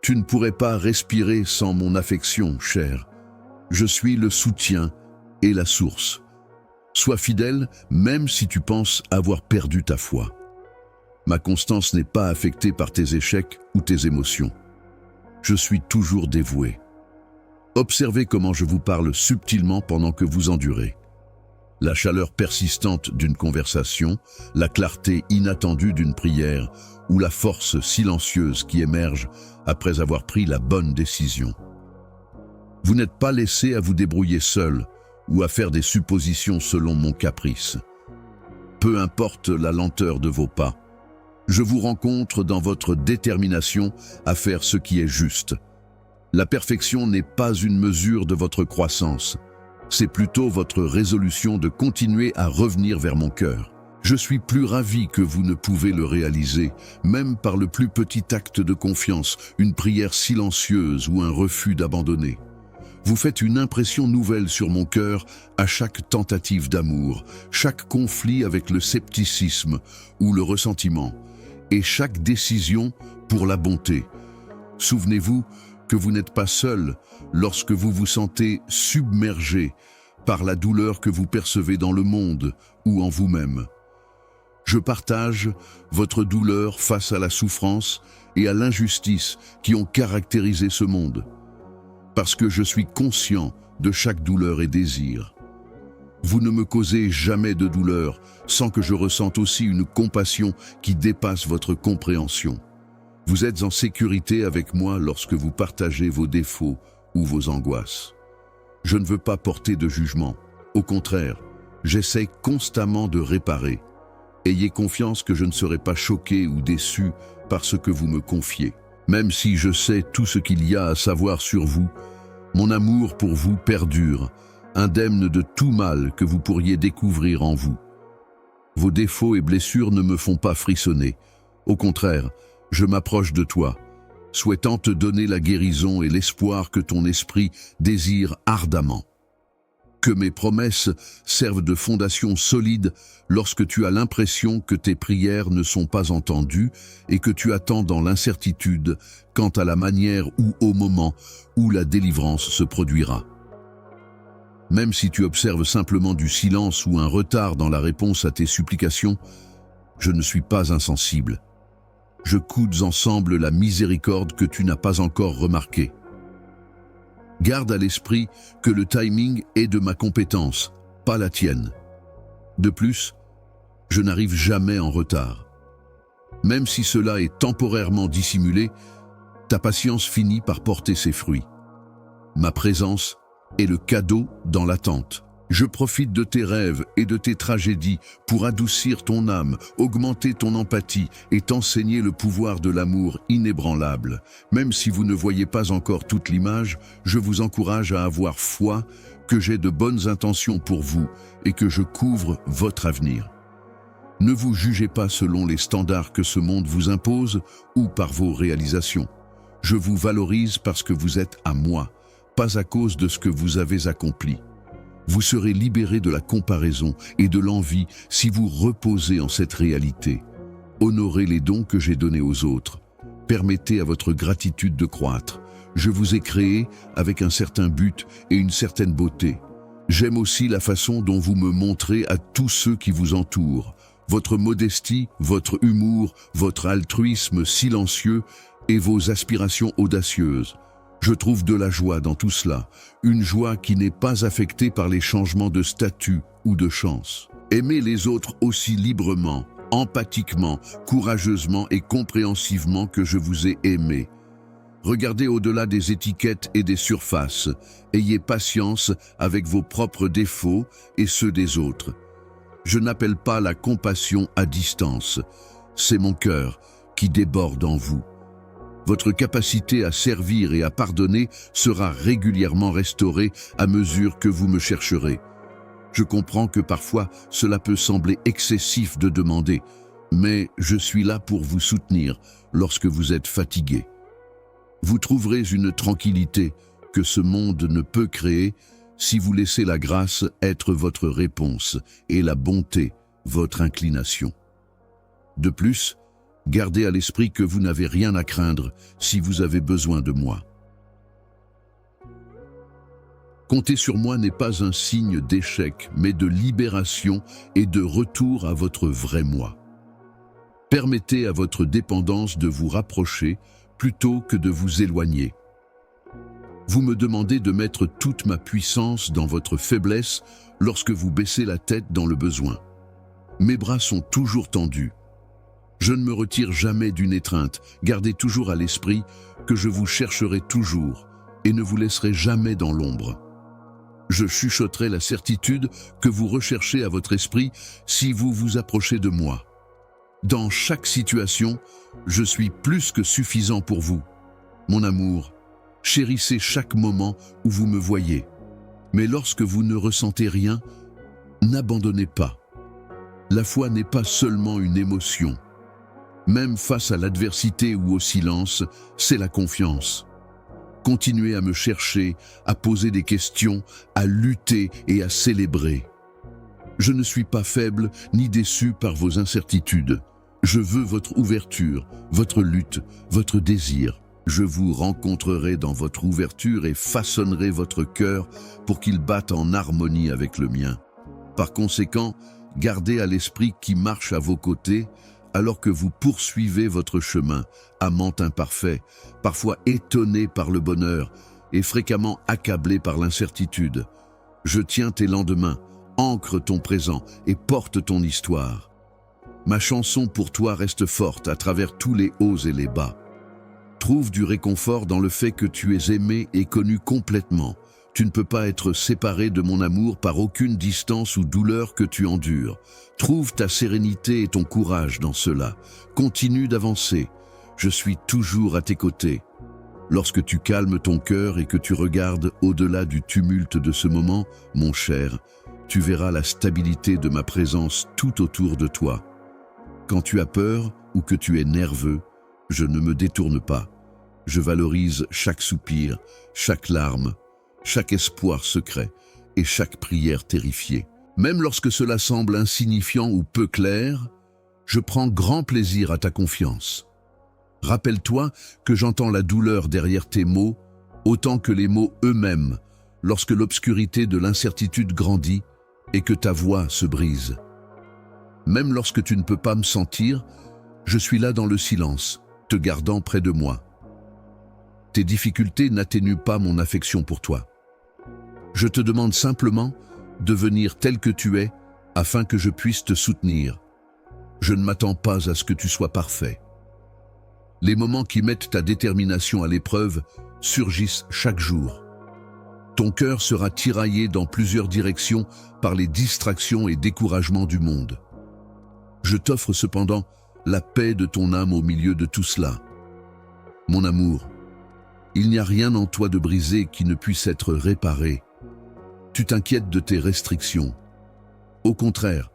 tu ne pourrais pas respirer sans mon affection, chère. Je suis le soutien et la source. Sois fidèle, même si tu penses avoir perdu ta foi. Ma constance n'est pas affectée par tes échecs ou tes émotions. Je suis toujours dévoué. Observez comment je vous parle subtilement pendant que vous endurez. La chaleur persistante d'une conversation, la clarté inattendue d'une prière ou la force silencieuse qui émerge après avoir pris la bonne décision. Vous n'êtes pas laissé à vous débrouiller seul ou à faire des suppositions selon mon caprice. Peu importe la lenteur de vos pas, je vous rencontre dans votre détermination à faire ce qui est juste. La perfection n'est pas une mesure de votre croissance, c'est plutôt votre résolution de continuer à revenir vers mon cœur. Je suis plus ravi que vous ne pouvez le réaliser, même par le plus petit acte de confiance, une prière silencieuse ou un refus d'abandonner. Vous faites une impression nouvelle sur mon cœur à chaque tentative d'amour, chaque conflit avec le scepticisme ou le ressentiment, et chaque décision pour la bonté. Souvenez-vous que vous n'êtes pas seul lorsque vous vous sentez submergé par la douleur que vous percevez dans le monde ou en vous-même. Je partage votre douleur face à la souffrance et à l'injustice qui ont caractérisé ce monde, parce que je suis conscient de chaque douleur et désir. Vous ne me causez jamais de douleur sans que je ressente aussi une compassion qui dépasse votre compréhension. Vous êtes en sécurité avec moi lorsque vous partagez vos défauts ou vos angoisses. Je ne veux pas porter de jugement. Au contraire, j'essaie constamment de réparer. Ayez confiance que je ne serai pas choqué ou déçu par ce que vous me confiez. Même si je sais tout ce qu'il y a à savoir sur vous, mon amour pour vous perdure, indemne de tout mal que vous pourriez découvrir en vous. Vos défauts et blessures ne me font pas frissonner. Au contraire, je m'approche de toi, souhaitant te donner la guérison et l'espoir que ton esprit désire ardemment. Que mes promesses servent de fondation solide lorsque tu as l'impression que tes prières ne sont pas entendues et que tu attends dans l'incertitude quant à la manière ou au moment où la délivrance se produira. Même si tu observes simplement du silence ou un retard dans la réponse à tes supplications, je ne suis pas insensible. Je coude ensemble la miséricorde que tu n'as pas encore remarquée. Garde à l'esprit que le timing est de ma compétence, pas la tienne. De plus, je n'arrive jamais en retard. Même si cela est temporairement dissimulé, ta patience finit par porter ses fruits. Ma présence est le cadeau dans l'attente. Je profite de tes rêves et de tes tragédies pour adoucir ton âme, augmenter ton empathie et t'enseigner le pouvoir de l'amour inébranlable. Même si vous ne voyez pas encore toute l'image, je vous encourage à avoir foi que j'ai de bonnes intentions pour vous et que je couvre votre avenir. Ne vous jugez pas selon les standards que ce monde vous impose ou par vos réalisations. Je vous valorise parce que vous êtes à moi, pas à cause de ce que vous avez accompli. Vous serez libéré de la comparaison et de l'envie si vous reposez en cette réalité. Honorez les dons que j'ai donnés aux autres. Permettez à votre gratitude de croître. Je vous ai créé avec un certain but et une certaine beauté. J'aime aussi la façon dont vous me montrez à tous ceux qui vous entourent. Votre modestie, votre humour, votre altruisme silencieux et vos aspirations audacieuses. Je trouve de la joie dans tout cela, une joie qui n'est pas affectée par les changements de statut ou de chance. Aimez les autres aussi librement, empathiquement, courageusement et compréhensivement que je vous ai aimé. Regardez au-delà des étiquettes et des surfaces. Ayez patience avec vos propres défauts et ceux des autres. Je n'appelle pas la compassion à distance. C'est mon cœur qui déborde en vous. Votre capacité à servir et à pardonner sera régulièrement restaurée à mesure que vous me chercherez. Je comprends que parfois cela peut sembler excessif de demander, mais je suis là pour vous soutenir lorsque vous êtes fatigué. Vous trouverez une tranquillité que ce monde ne peut créer si vous laissez la grâce être votre réponse et la bonté votre inclination. De plus, gardez à l'esprit que vous n'avez rien à craindre si vous avez besoin de moi. Compter sur moi n'est pas un signe d'échec, mais de libération et de retour à votre vrai moi. Permettez à votre dépendance de vous rapprocher plutôt que de vous éloigner. Vous me demandez de mettre toute ma puissance dans votre faiblesse lorsque vous baissez la tête dans le besoin. Mes bras sont toujours tendus. Je ne me retire jamais d'une étreinte. Gardez toujours à l'esprit que je vous chercherai toujours et ne vous laisserai jamais dans l'ombre. Je chuchoterai la certitude que vous recherchez à votre esprit si vous vous approchez de moi. Dans chaque situation, je suis plus que suffisant pour vous. Mon amour, chérissez chaque moment où vous me voyez. Mais lorsque vous ne ressentez rien, n'abandonnez pas. La foi n'est pas seulement une émotion. Même face à l'adversité ou au silence, c'est la confiance. Continuez à me chercher, à poser des questions, à lutter et à célébrer. Je ne suis pas faible ni déçu par vos incertitudes. Je veux votre ouverture, votre lutte, votre désir. Je vous rencontrerai dans votre ouverture et façonnerai votre cœur pour qu'il batte en harmonie avec le mien. Par conséquent, gardez à l'esprit qui marche à vos côtés alors que vous poursuivez votre chemin, amant imparfait, parfois étonné par le bonheur et fréquemment accablé par l'incertitude. Je tiens tes lendemains, ancre ton présent et porte ton histoire. Ma chanson pour toi reste forte à travers tous les hauts et les bas. Trouve du réconfort dans le fait que tu es aimé et connu complètement. Tu ne peux pas être séparé de mon amour par aucune distance ou douleur que tu endures. Trouve ta sérénité et ton courage dans cela. Continue d'avancer. Je suis toujours à tes côtés. Lorsque tu calmes ton cœur et que tu regardes au-delà du tumulte de ce moment, mon cher, tu verras la stabilité de ma présence tout autour de toi. Quand tu as peur ou que tu es nerveux, je ne me détourne pas. Je valorise chaque soupir, chaque larme, chaque espoir secret et chaque prière terrifiée. Même lorsque cela semble insignifiant ou peu clair, je prends grand plaisir à ta confiance. Rappelle-toi que j'entends la douleur derrière tes mots, autant que les mots eux-mêmes, lorsque l'obscurité de l'incertitude grandit et que ta voix se brise. Même lorsque tu ne peux pas me sentir, je suis là dans le silence, te gardant près de moi. Tes difficultés n'atténuent pas mon affection pour toi. Je te demande simplement de venir tel que tu es afin que je puisse te soutenir. Je ne m'attends pas à ce que tu sois parfait. Les moments qui mettent ta détermination à l'épreuve surgissent chaque jour. Ton cœur sera tiraillé dans plusieurs directions par les distractions et découragements du monde. Je t'offre cependant la paix de ton âme au milieu de tout cela. Mon amour, il n'y a rien en toi de brisé qui ne puisse être réparé. Tu t'inquiètes de tes restrictions. Au contraire,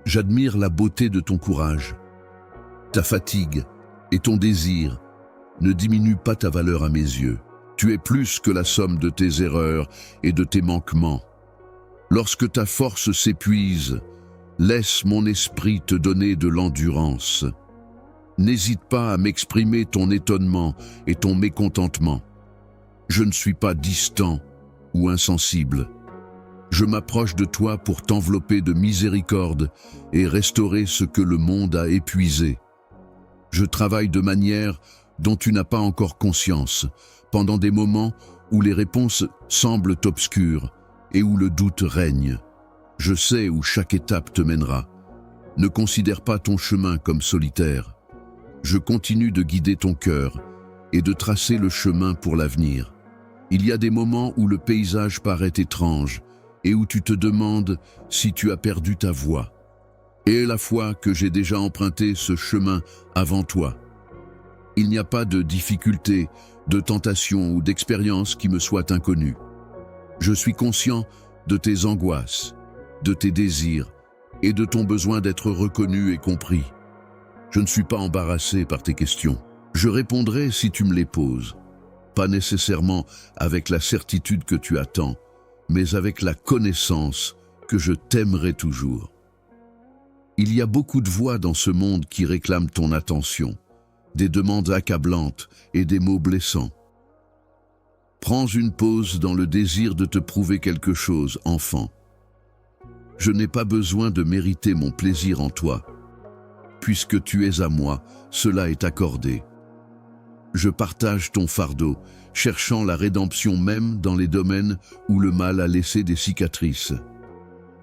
j'admire la beauté de ton courage. Ta fatigue et ton désir ne diminuent pas ta valeur à mes yeux. Tu es plus que la somme de tes erreurs et de tes manquements. Lorsque ta force s'épuise, laisse mon esprit te donner de l'endurance. N'hésite pas à m'exprimer ton étonnement et ton mécontentement. Je ne suis pas distant ou insensible. Je m'approche de toi pour t'envelopper de miséricorde et restaurer ce que le monde a épuisé. Je travaille de manière dont tu n'as pas encore conscience, pendant des moments où les réponses semblent obscures et où le doute règne. Je sais où chaque étape te mènera. Ne considère pas ton chemin comme solitaire. Je continue de guider ton cœur et de tracer le chemin pour l'avenir. Il y a des moments où le paysage paraît étrange et où tu te demandes si tu as perdu ta voie. Et la fois que j'ai déjà emprunté ce chemin avant toi. Il n'y a pas de difficulté, de tentation ou d'expérience qui me soit inconnue. Je suis conscient de tes angoisses, de tes désirs et de ton besoin d'être reconnu et compris. Je ne suis pas embarrassé par tes questions. Je répondrai si tu me les poses. Pas nécessairement avec la certitude que tu attends, mais avec la connaissance que je t'aimerai toujours. Il y a beaucoup de voix dans ce monde qui réclament ton attention, des demandes accablantes et des mots blessants. Prends une pause dans le désir de te prouver quelque chose, enfant. Je n'ai pas besoin de mériter mon plaisir en toi. Puisque tu es à moi, cela est accordé. Je partage ton fardeau, cherchant la rédemption même dans les domaines où le mal a laissé des cicatrices.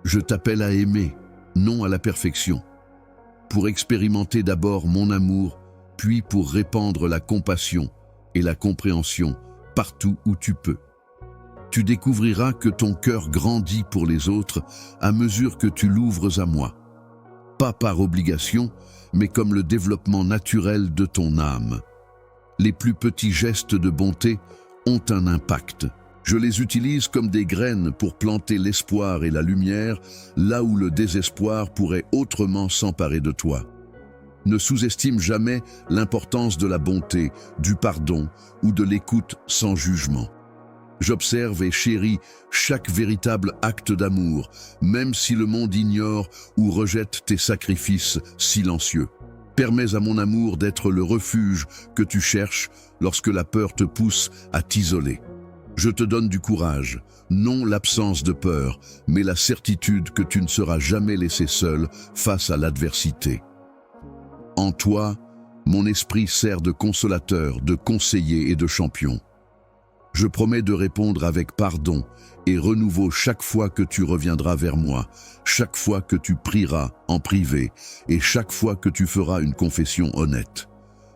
Je t'appelle à aimer, non à la perfection, pour expérimenter d'abord mon amour, puis pour répandre la compassion et la compréhension partout où tu peux. Tu découvriras que ton cœur grandit pour les autres à mesure que tu l'ouvres à moi. Pas par obligation, mais comme le développement naturel de ton âme. Les plus petits gestes de bonté ont un impact. Je les utilise comme des graines pour planter l'espoir et la lumière, là où le désespoir pourrait autrement s'emparer de toi. Ne sous-estime jamais l'importance de la bonté, du pardon ou de l'écoute sans jugement. J'observe et chéris chaque véritable acte d'amour, même si le monde ignore ou rejette tes sacrifices silencieux. Permets à mon amour d'être le refuge que tu cherches lorsque la peur te pousse à t'isoler. Je te donne du courage, non l'absence de peur, mais la certitude que tu ne seras jamais laissé seul face à l'adversité. En toi, mon esprit sert de consolateur, de conseiller et de champion. Je promets de répondre avec pardon et renouveau chaque fois que tu reviendras vers moi, chaque fois que tu prieras en privé et chaque fois que tu feras une confession honnête.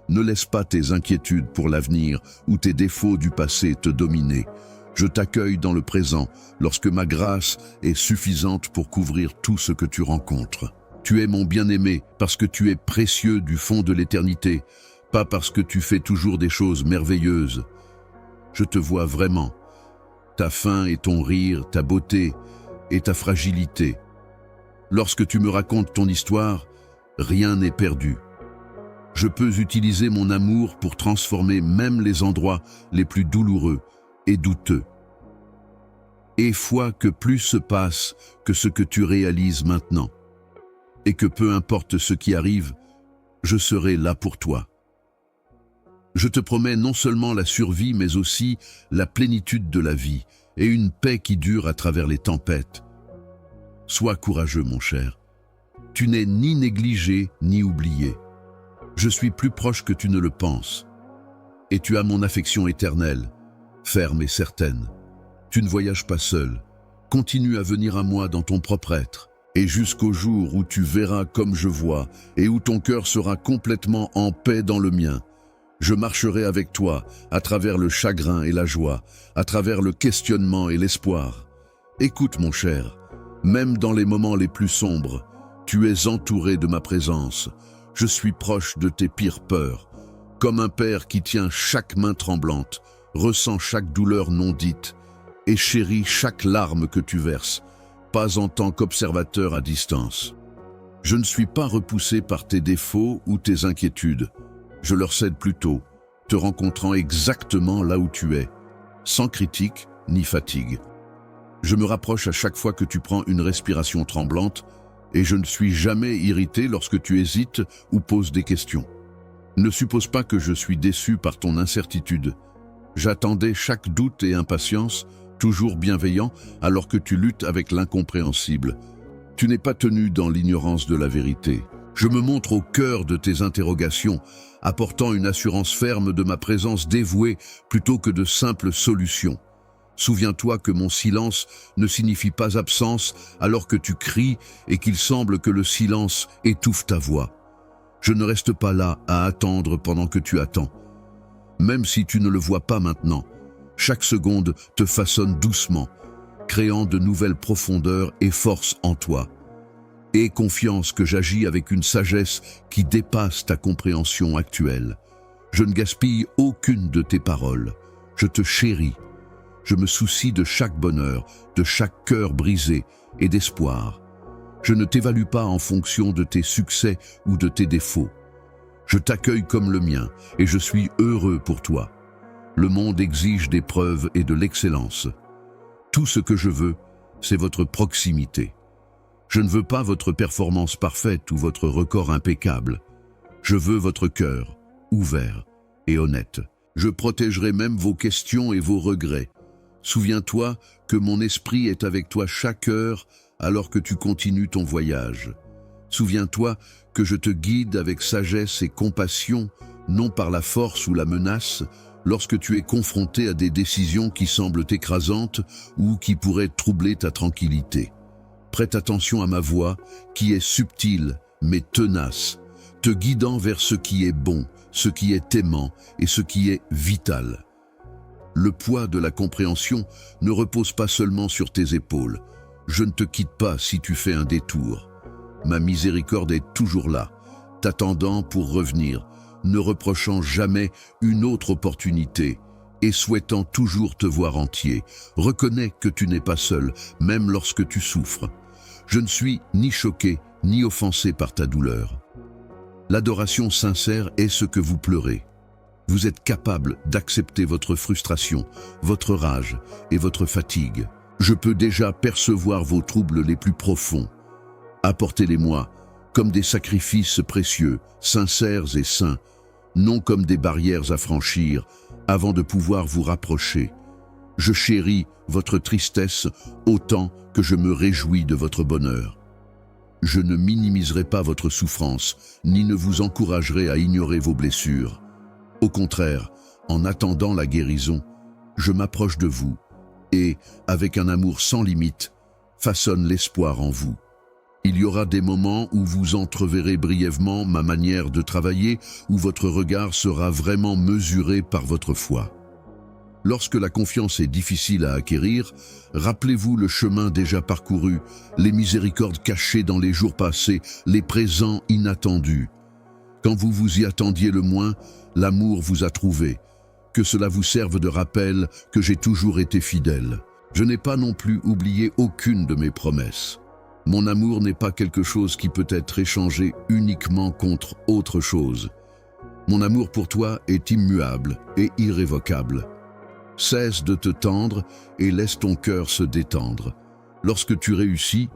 Ne laisse pas tes inquiétudes pour l'avenir ou tes défauts du passé te dominer. Je t'accueille dans le présent lorsque ma grâce est suffisante pour couvrir tout ce que tu rencontres. Tu es mon bien-aimé parce que tu es précieux du fond de l'éternité, pas parce que tu fais toujours des choses merveilleuses. Je te vois vraiment, ta faim et ton rire, ta beauté et ta fragilité. Lorsque tu me racontes ton histoire, rien n'est perdu. Je peux utiliser mon amour pour transformer même les endroits les plus douloureux et douteux. Et foi que plus se passe que ce que tu réalises maintenant. Et que peu importe ce qui arrive, je serai là pour toi. Je te promets non seulement la survie, mais aussi la plénitude de la vie et une paix qui dure à travers les tempêtes. Sois courageux, mon cher. Tu n'es ni négligé ni oublié. Je suis plus proche que tu ne le penses. Et tu as mon affection éternelle, ferme et certaine. Tu ne voyages pas seul. Continue à venir à moi dans ton propre être. Et jusqu'au jour où tu verras comme je vois et où ton cœur sera complètement en paix dans le mien. Je marcherai avec toi à travers le chagrin et la joie, à travers le questionnement et l'espoir. Écoute, mon cher, même dans les moments les plus sombres, tu es entouré de ma présence. Je suis proche de tes pires peurs. Comme un père qui tient chaque main tremblante, ressent chaque douleur non dite et chérit chaque larme que tu verses, pas en tant qu'observateur à distance. Je ne suis pas repoussé par tes défauts ou tes inquiétudes. Je leur cède plutôt, te rencontrant exactement là où tu es, sans critique ni fatigue. Je me rapproche à chaque fois que tu prends une respiration tremblante et je ne suis jamais irrité lorsque tu hésites ou poses des questions. Ne suppose pas que je suis déçu par ton incertitude. J'attendais chaque doute et impatience, toujours bienveillant, alors que tu luttes avec l'incompréhensible. Tu n'es pas tenu dans l'ignorance de la vérité. Je me montre au cœur de tes interrogations, apportant une assurance ferme de ma présence dévouée plutôt que de simples solutions. Souviens-toi que mon silence ne signifie pas absence alors que tu cries et qu'il semble que le silence étouffe ta voix. Je ne reste pas là à attendre pendant que tu attends. Même si tu ne le vois pas maintenant, chaque seconde te façonne doucement, créant de nouvelles profondeurs et forces en toi. Aie confiance que j'agis avec une sagesse qui dépasse ta compréhension actuelle. Je ne gaspille aucune de tes paroles. Je te chéris. Je me soucie de chaque bonheur, de chaque cœur brisé et d'espoir. Je ne t'évalue pas en fonction de tes succès ou de tes défauts. Je t'accueille comme le mien et je suis heureux pour toi. Le monde exige des preuves et de l'excellence. Tout ce que je veux, c'est votre proximité. Je ne veux pas votre performance parfaite ou votre record impeccable. Je veux votre cœur, ouvert et honnête. Je protégerai même vos questions et vos regrets. Souviens-toi que mon esprit est avec toi chaque heure alors que tu continues ton voyage. Souviens-toi que je te guide avec sagesse et compassion, non par la force ou la menace, lorsque tu es confronté à des décisions qui semblent écrasantes ou qui pourraient troubler ta tranquillité. Prête attention à ma voix, qui est subtile mais tenace, te guidant vers ce qui est bon, ce qui est aimant et ce qui est vital. Le poids de la compréhension ne repose pas seulement sur tes épaules. Je ne te quitte pas si tu fais un détour. Ma miséricorde est toujours là, t'attendant pour revenir, ne reprochant jamais une autre opportunité et souhaitant toujours te voir entier. Reconnais que tu n'es pas seul, même lorsque tu souffres. Je ne suis ni choqué, ni offensé par ta douleur. L'adoration sincère est ce que vous pleurez. Vous êtes capable d'accepter votre frustration, votre rage et votre fatigue. Je peux déjà percevoir vos troubles les plus profonds. Apportez-les-moi comme des sacrifices précieux, sincères et saints, non comme des barrières à franchir avant de pouvoir vous rapprocher. Je chéris votre tristesse autant que je me réjouis de votre bonheur. Je ne minimiserai pas votre souffrance, ni ne vous encouragerai à ignorer vos blessures. Au contraire, en attendant la guérison, je m'approche de vous et, avec un amour sans limite, façonne l'espoir en vous. Il y aura des moments où vous entreverrez brièvement ma manière de travailler, où votre regard sera vraiment mesuré par votre foi. Lorsque la confiance est difficile à acquérir, rappelez-vous le chemin déjà parcouru, les miséricordes cachées dans les jours passés, les présents inattendus. Quand vous vous y attendiez le moins, l'amour vous a trouvé. Que cela vous serve de rappel que j'ai toujours été fidèle. Je n'ai pas non plus oublié aucune de mes promesses. Mon amour n'est pas quelque chose qui peut être échangé uniquement contre autre chose. Mon amour pour toi est immuable et irrévocable. Cesse de te tendre et laisse ton cœur se détendre. Lorsque tu réussis,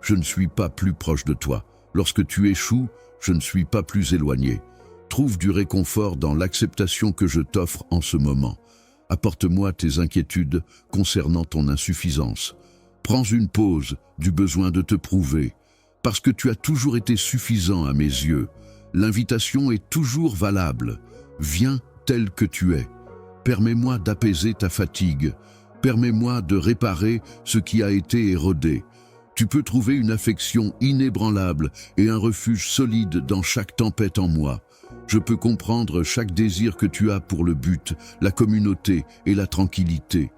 je ne suis pas plus proche de toi. Lorsque tu échoues, je ne suis pas plus éloigné. Trouve du réconfort dans l'acceptation que je t'offre en ce moment. Apporte-moi tes inquiétudes concernant ton insuffisance. Prends une pause du besoin de te prouver. Parce que tu as toujours été suffisant à mes yeux. L'invitation est toujours valable. Viens tel que tu es. Permets-moi d'apaiser ta fatigue. Permets-moi de réparer ce qui a été érodé. Tu peux trouver une affection inébranlable et un refuge solide dans chaque tempête en moi. Je peux comprendre chaque désir que tu as pour le but, la communauté et la tranquillité.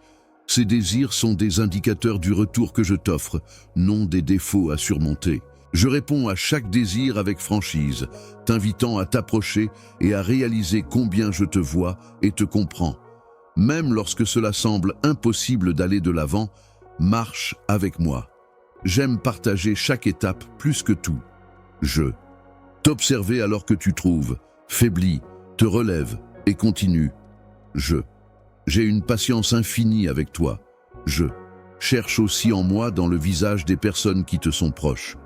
Ces désirs sont des indicateurs du retour que je t'offre, non des défauts à surmonter. Je réponds à chaque désir avec franchise, t'invitant à t'approcher et à réaliser combien je te vois et te comprends. Même lorsque cela semble impossible d'aller de l'avant, marche avec moi. J'aime partager chaque étape plus que tout. Je t'observer alors que tu trouves, faiblis, te relève et continue. J'ai une patience infinie avec toi. Je cherche aussi en moi dans le visage des personnes qui te sont proches.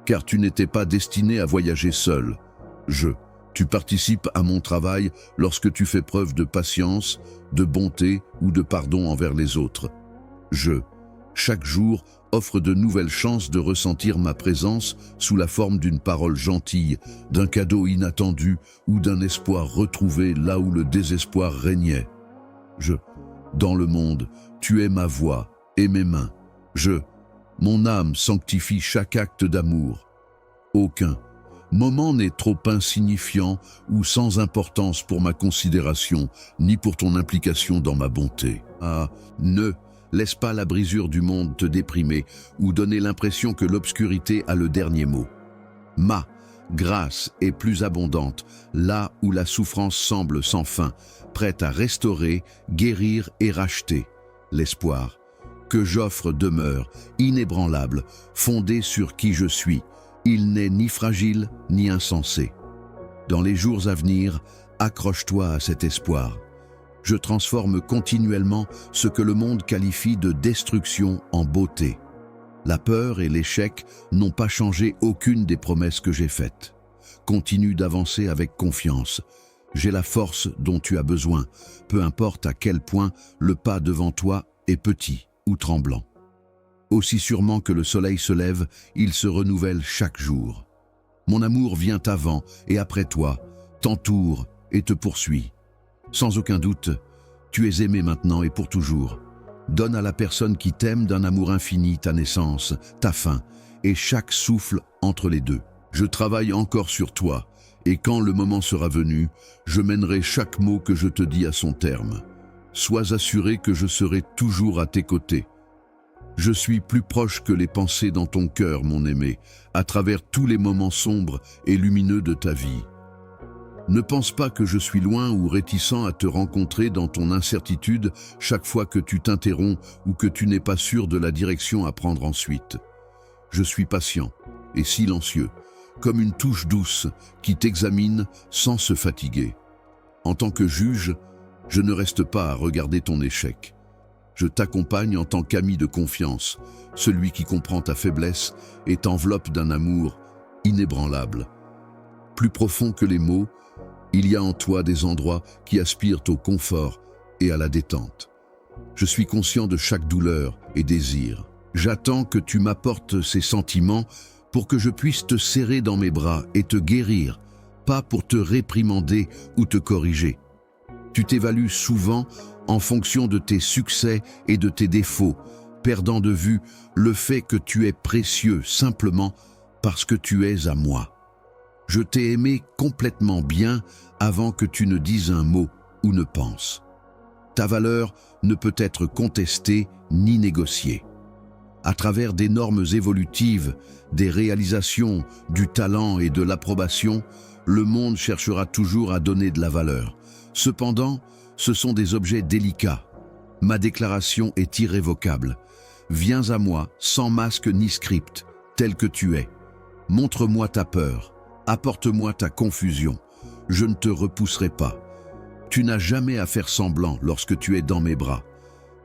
Car tu n'étais pas destiné à voyager seul. Tu participes à mon travail lorsque tu fais preuve de patience, de bonté ou de pardon envers les autres. Chaque jour, offre de nouvelles chances de ressentir ma présence sous la forme d'une parole gentille, d'un cadeau inattendu ou d'un espoir retrouvé là où le désespoir régnait. Dans le monde, tu es ma voix et mes mains. Mon âme sanctifie chaque acte d'amour. Aucun moment n'est trop insignifiant ou sans importance pour ma considération, ni pour ton implication dans ma bonté. Ne laisse pas la brisure du monde te déprimer ou donner l'impression que l'obscurité a le dernier mot. Ma grâce est plus abondante, là où la souffrance semble sans fin, prête à restaurer, guérir et racheter. L'espoir que j'offre demeure inébranlable, fondé sur qui je suis. Il n'est ni fragile ni insensé. Dans les jours à venir, accroche-toi à cet espoir. Je transforme continuellement ce que le monde qualifie de destruction en beauté. La peur et l'échec n'ont pas changé aucune des promesses que j'ai faites. Continue d'avancer avec confiance. J'ai la force dont tu as besoin, peu importe à quel point le pas devant toi est petit ou tremblant. Aussi sûrement que le soleil se lève, il se renouvelle chaque jour. Mon amour vient avant et après toi, t'entoure et te poursuit. Sans aucun doute, tu es aimé maintenant et pour toujours. Donne à la personne qui t'aime d'un amour infini ta naissance, ta fin et chaque souffle entre les deux. Je travaille encore sur toi et quand le moment sera venu, je mènerai chaque mot que je te dis à son terme. Sois assuré que je serai toujours à tes côtés. Je suis plus proche que les pensées dans ton cœur, mon aimé, à travers tous les moments sombres et lumineux de ta vie. Ne pense pas que je suis loin ou réticent à te rencontrer dans ton incertitude chaque fois que tu t'interromps ou que tu n'es pas sûr de la direction à prendre ensuite. Je suis patient et silencieux, comme une touche douce qui t'examine sans se fatiguer. En tant que juge, je ne reste pas à regarder ton échec. Je t'accompagne en tant qu'ami de confiance, celui qui comprend ta faiblesse et t'enveloppe d'un amour inébranlable. Plus profond que les mots, il y a en toi des endroits qui aspirent au confort et à la détente. Je suis conscient de chaque douleur et désir. J'attends que tu m'apportes ces sentiments pour que je puisse te serrer dans mes bras et te guérir, pas pour te réprimander ou te corriger. Tu t'évalues souvent en fonction de tes succès et de tes défauts, perdant de vue le fait que tu es précieux simplement parce que tu es à moi. Je t'ai aimé complètement bien avant que tu ne dises un mot ou ne penses. Ta valeur ne peut être contestée ni négociée. À travers des normes évolutives, des réalisations, du talent et de l'approbation, le monde cherchera toujours à donner de la valeur. Cependant, ce sont des objets délicats. Ma déclaration est irrévocable. Viens à moi, sans masque ni script, tel que tu es. Montre-moi ta peur, apporte-moi ta confusion. Je ne te repousserai pas. Tu n'as jamais à faire semblant lorsque tu es dans mes bras.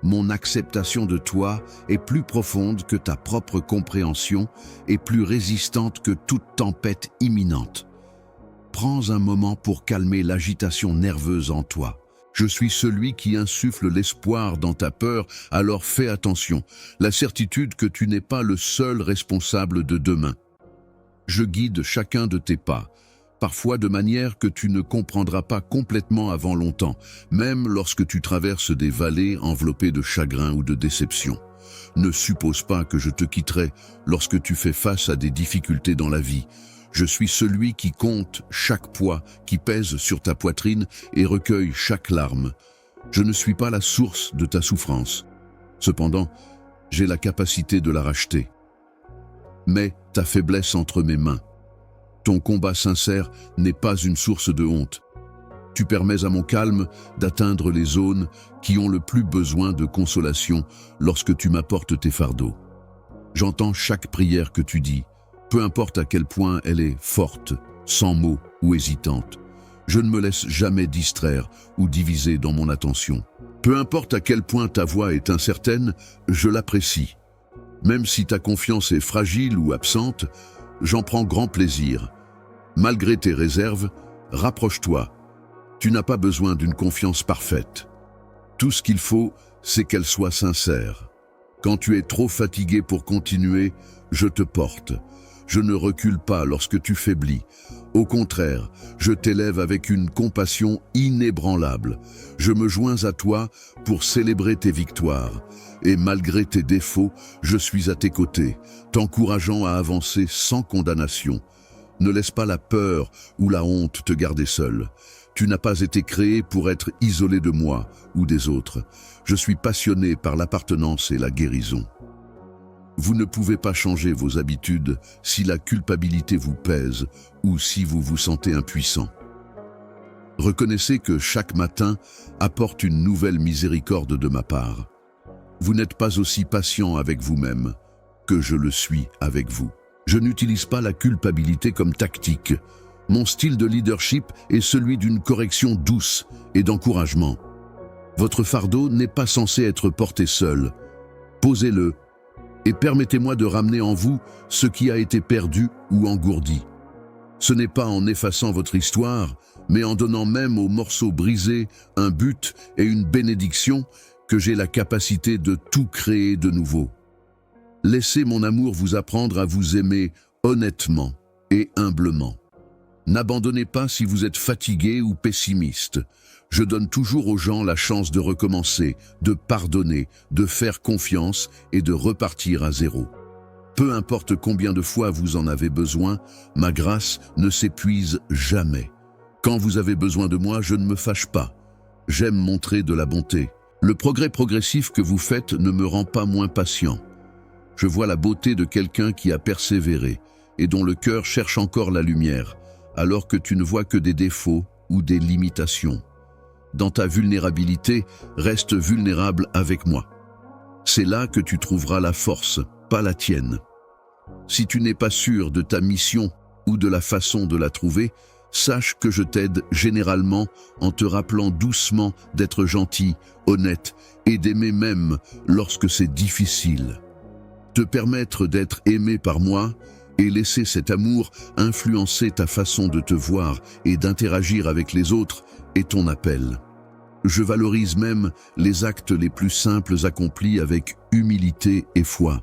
Mon acceptation de toi est plus profonde que ta propre compréhension et plus résistante que toute tempête imminente. Prends un moment pour calmer l'agitation nerveuse en toi. Je suis celui qui insuffle l'espoir dans ta peur, alors fais attention, la certitude que tu n'es pas le seul responsable de demain. Je guide chacun de tes pas, parfois de manière que tu ne comprendras pas complètement avant longtemps, même lorsque tu traverses des vallées enveloppées de chagrin ou de déception. Ne suppose pas que je te quitterai lorsque tu fais face à des difficultés dans la vie. Je suis celui qui compte chaque poids qui pèse sur ta poitrine et recueille chaque larme. Je ne suis pas la source de ta souffrance. Cependant, j'ai la capacité de la racheter. Mets ta faiblesse entre mes mains. Ton combat sincère n'est pas une source de honte. Tu permets à mon calme d'atteindre les zones qui ont le plus besoin de consolation lorsque tu m'apportes tes fardeaux. J'entends chaque prière que tu dis, peu importe à quel point elle est forte, sans mots ou hésitante. Je ne me laisse jamais distraire ou diviser dans mon attention. Peu importe à quel point ta voix est incertaine, je l'apprécie. Même si ta confiance est fragile ou absente, j'en prends grand plaisir. Malgré tes réserves, rapproche-toi. Tu n'as pas besoin d'une confiance parfaite. Tout ce qu'il faut, c'est qu'elle soit sincère. Quand tu es trop fatigué pour continuer, je te porte. Je ne recule pas lorsque tu faiblis. Au contraire, je t'élève avec une compassion inébranlable. Je me joins à toi pour célébrer tes victoires. Et malgré tes défauts, je suis à tes côtés, t'encourageant à avancer sans condamnation. Ne laisse pas la peur ou la honte te garder seul. Tu n'as pas été créé pour être isolé de moi ou des autres. Je suis passionné par l'appartenance et la guérison. Vous ne pouvez pas changer vos habitudes si la culpabilité vous pèse ou si vous vous sentez impuissant. Reconnaissez que chaque matin apporte une nouvelle miséricorde de ma part. Vous n'êtes pas aussi patient avec vous-même que je le suis avec vous. Je n'utilise pas la culpabilité comme tactique. Mon style de leadership est celui d'une correction douce et d'encouragement. Votre fardeau n'est pas censé être porté seul. Posez-le et permettez-moi de ramener en vous ce qui a été perdu ou engourdi. Ce n'est pas en effaçant votre histoire, mais en donnant même aux morceaux brisés un but et une bénédiction que j'ai la capacité de tout créer de nouveau. Laissez mon amour vous apprendre à vous aimer honnêtement et humblement. N'abandonnez pas si vous êtes fatigué ou pessimiste. Je donne toujours aux gens la chance de recommencer, de pardonner, de faire confiance et de repartir à zéro. Peu importe combien de fois vous en avez besoin, ma grâce ne s'épuise jamais. Quand vous avez besoin de moi, je ne me fâche pas. J'aime montrer de la bonté. Le progrès progressif que vous faites ne me rend pas moins patient. Je vois la beauté de quelqu'un qui a persévéré et dont le cœur cherche encore la lumière, alors que tu ne vois que des défauts ou des limitations. Dans ta vulnérabilité, reste vulnérable avec moi. C'est là que tu trouveras la force, pas la tienne. Si tu n'es pas sûr de ta mission ou de la façon de la trouver, sache que je t'aide généralement en te rappelant doucement d'être gentil, honnête et d'aimer même lorsque c'est difficile. Te permettre d'être aimé par moi et laisser cet amour influencer ta façon de te voir et d'interagir avec les autres est ton appel. Je valorise même les actes les plus simples accomplis avec humilité et foi.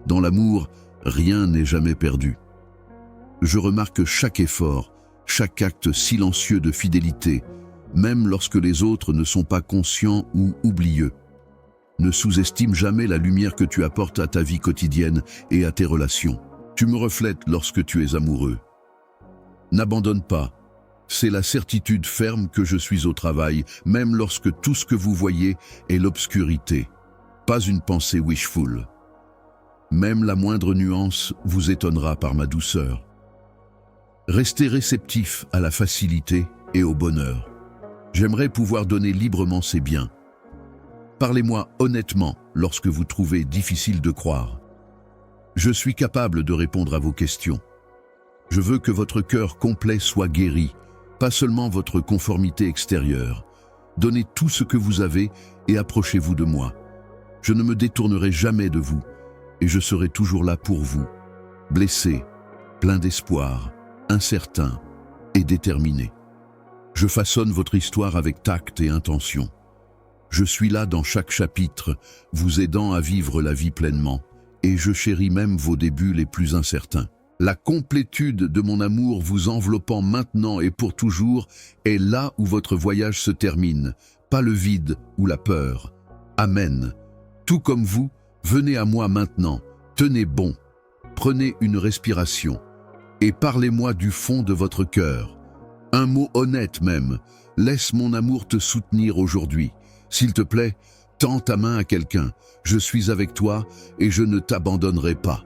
Dans l'amour, rien n'est jamais perdu. Je remarque chaque effort, chaque acte silencieux de fidélité, même lorsque les autres ne sont pas conscients ou oublieux. Ne sous-estime jamais la lumière que tu apportes à ta vie quotidienne et à tes relations. Tu me reflètes lorsque tu es amoureux. N'abandonne pas. C'est la certitude ferme que je suis au travail, même lorsque tout ce que vous voyez est l'obscurité. Pas une pensée wishful. Même la moindre nuance vous étonnera par ma douceur. Restez réceptif à la facilité et au bonheur. J'aimerais pouvoir donner librement ces biens. Parlez-moi honnêtement lorsque vous trouvez difficile de croire. Je suis capable de répondre à vos questions. Je veux que votre cœur complet soit guéri, pas seulement votre conformité extérieure. Donnez tout ce que vous avez et approchez-vous de moi. Je ne me détournerai jamais de vous et je serai toujours là pour vous, blessé, plein d'espoir, incertain et déterminé. Je façonne votre histoire avec tact et intention. Je suis là dans chaque chapitre, vous aidant à vivre la vie pleinement, et je chéris même vos débuts les plus incertains. La complétude de mon amour vous enveloppant maintenant et pour toujours est là où votre voyage se termine, pas le vide ou la peur. Amen. Tout comme vous, venez à moi maintenant, tenez bon, prenez une respiration et parlez-moi du fond de votre cœur. Un mot honnête même, laisse mon amour te soutenir aujourd'hui. S'il te plaît, tends ta main à quelqu'un, je suis avec toi et je ne t'abandonnerai pas.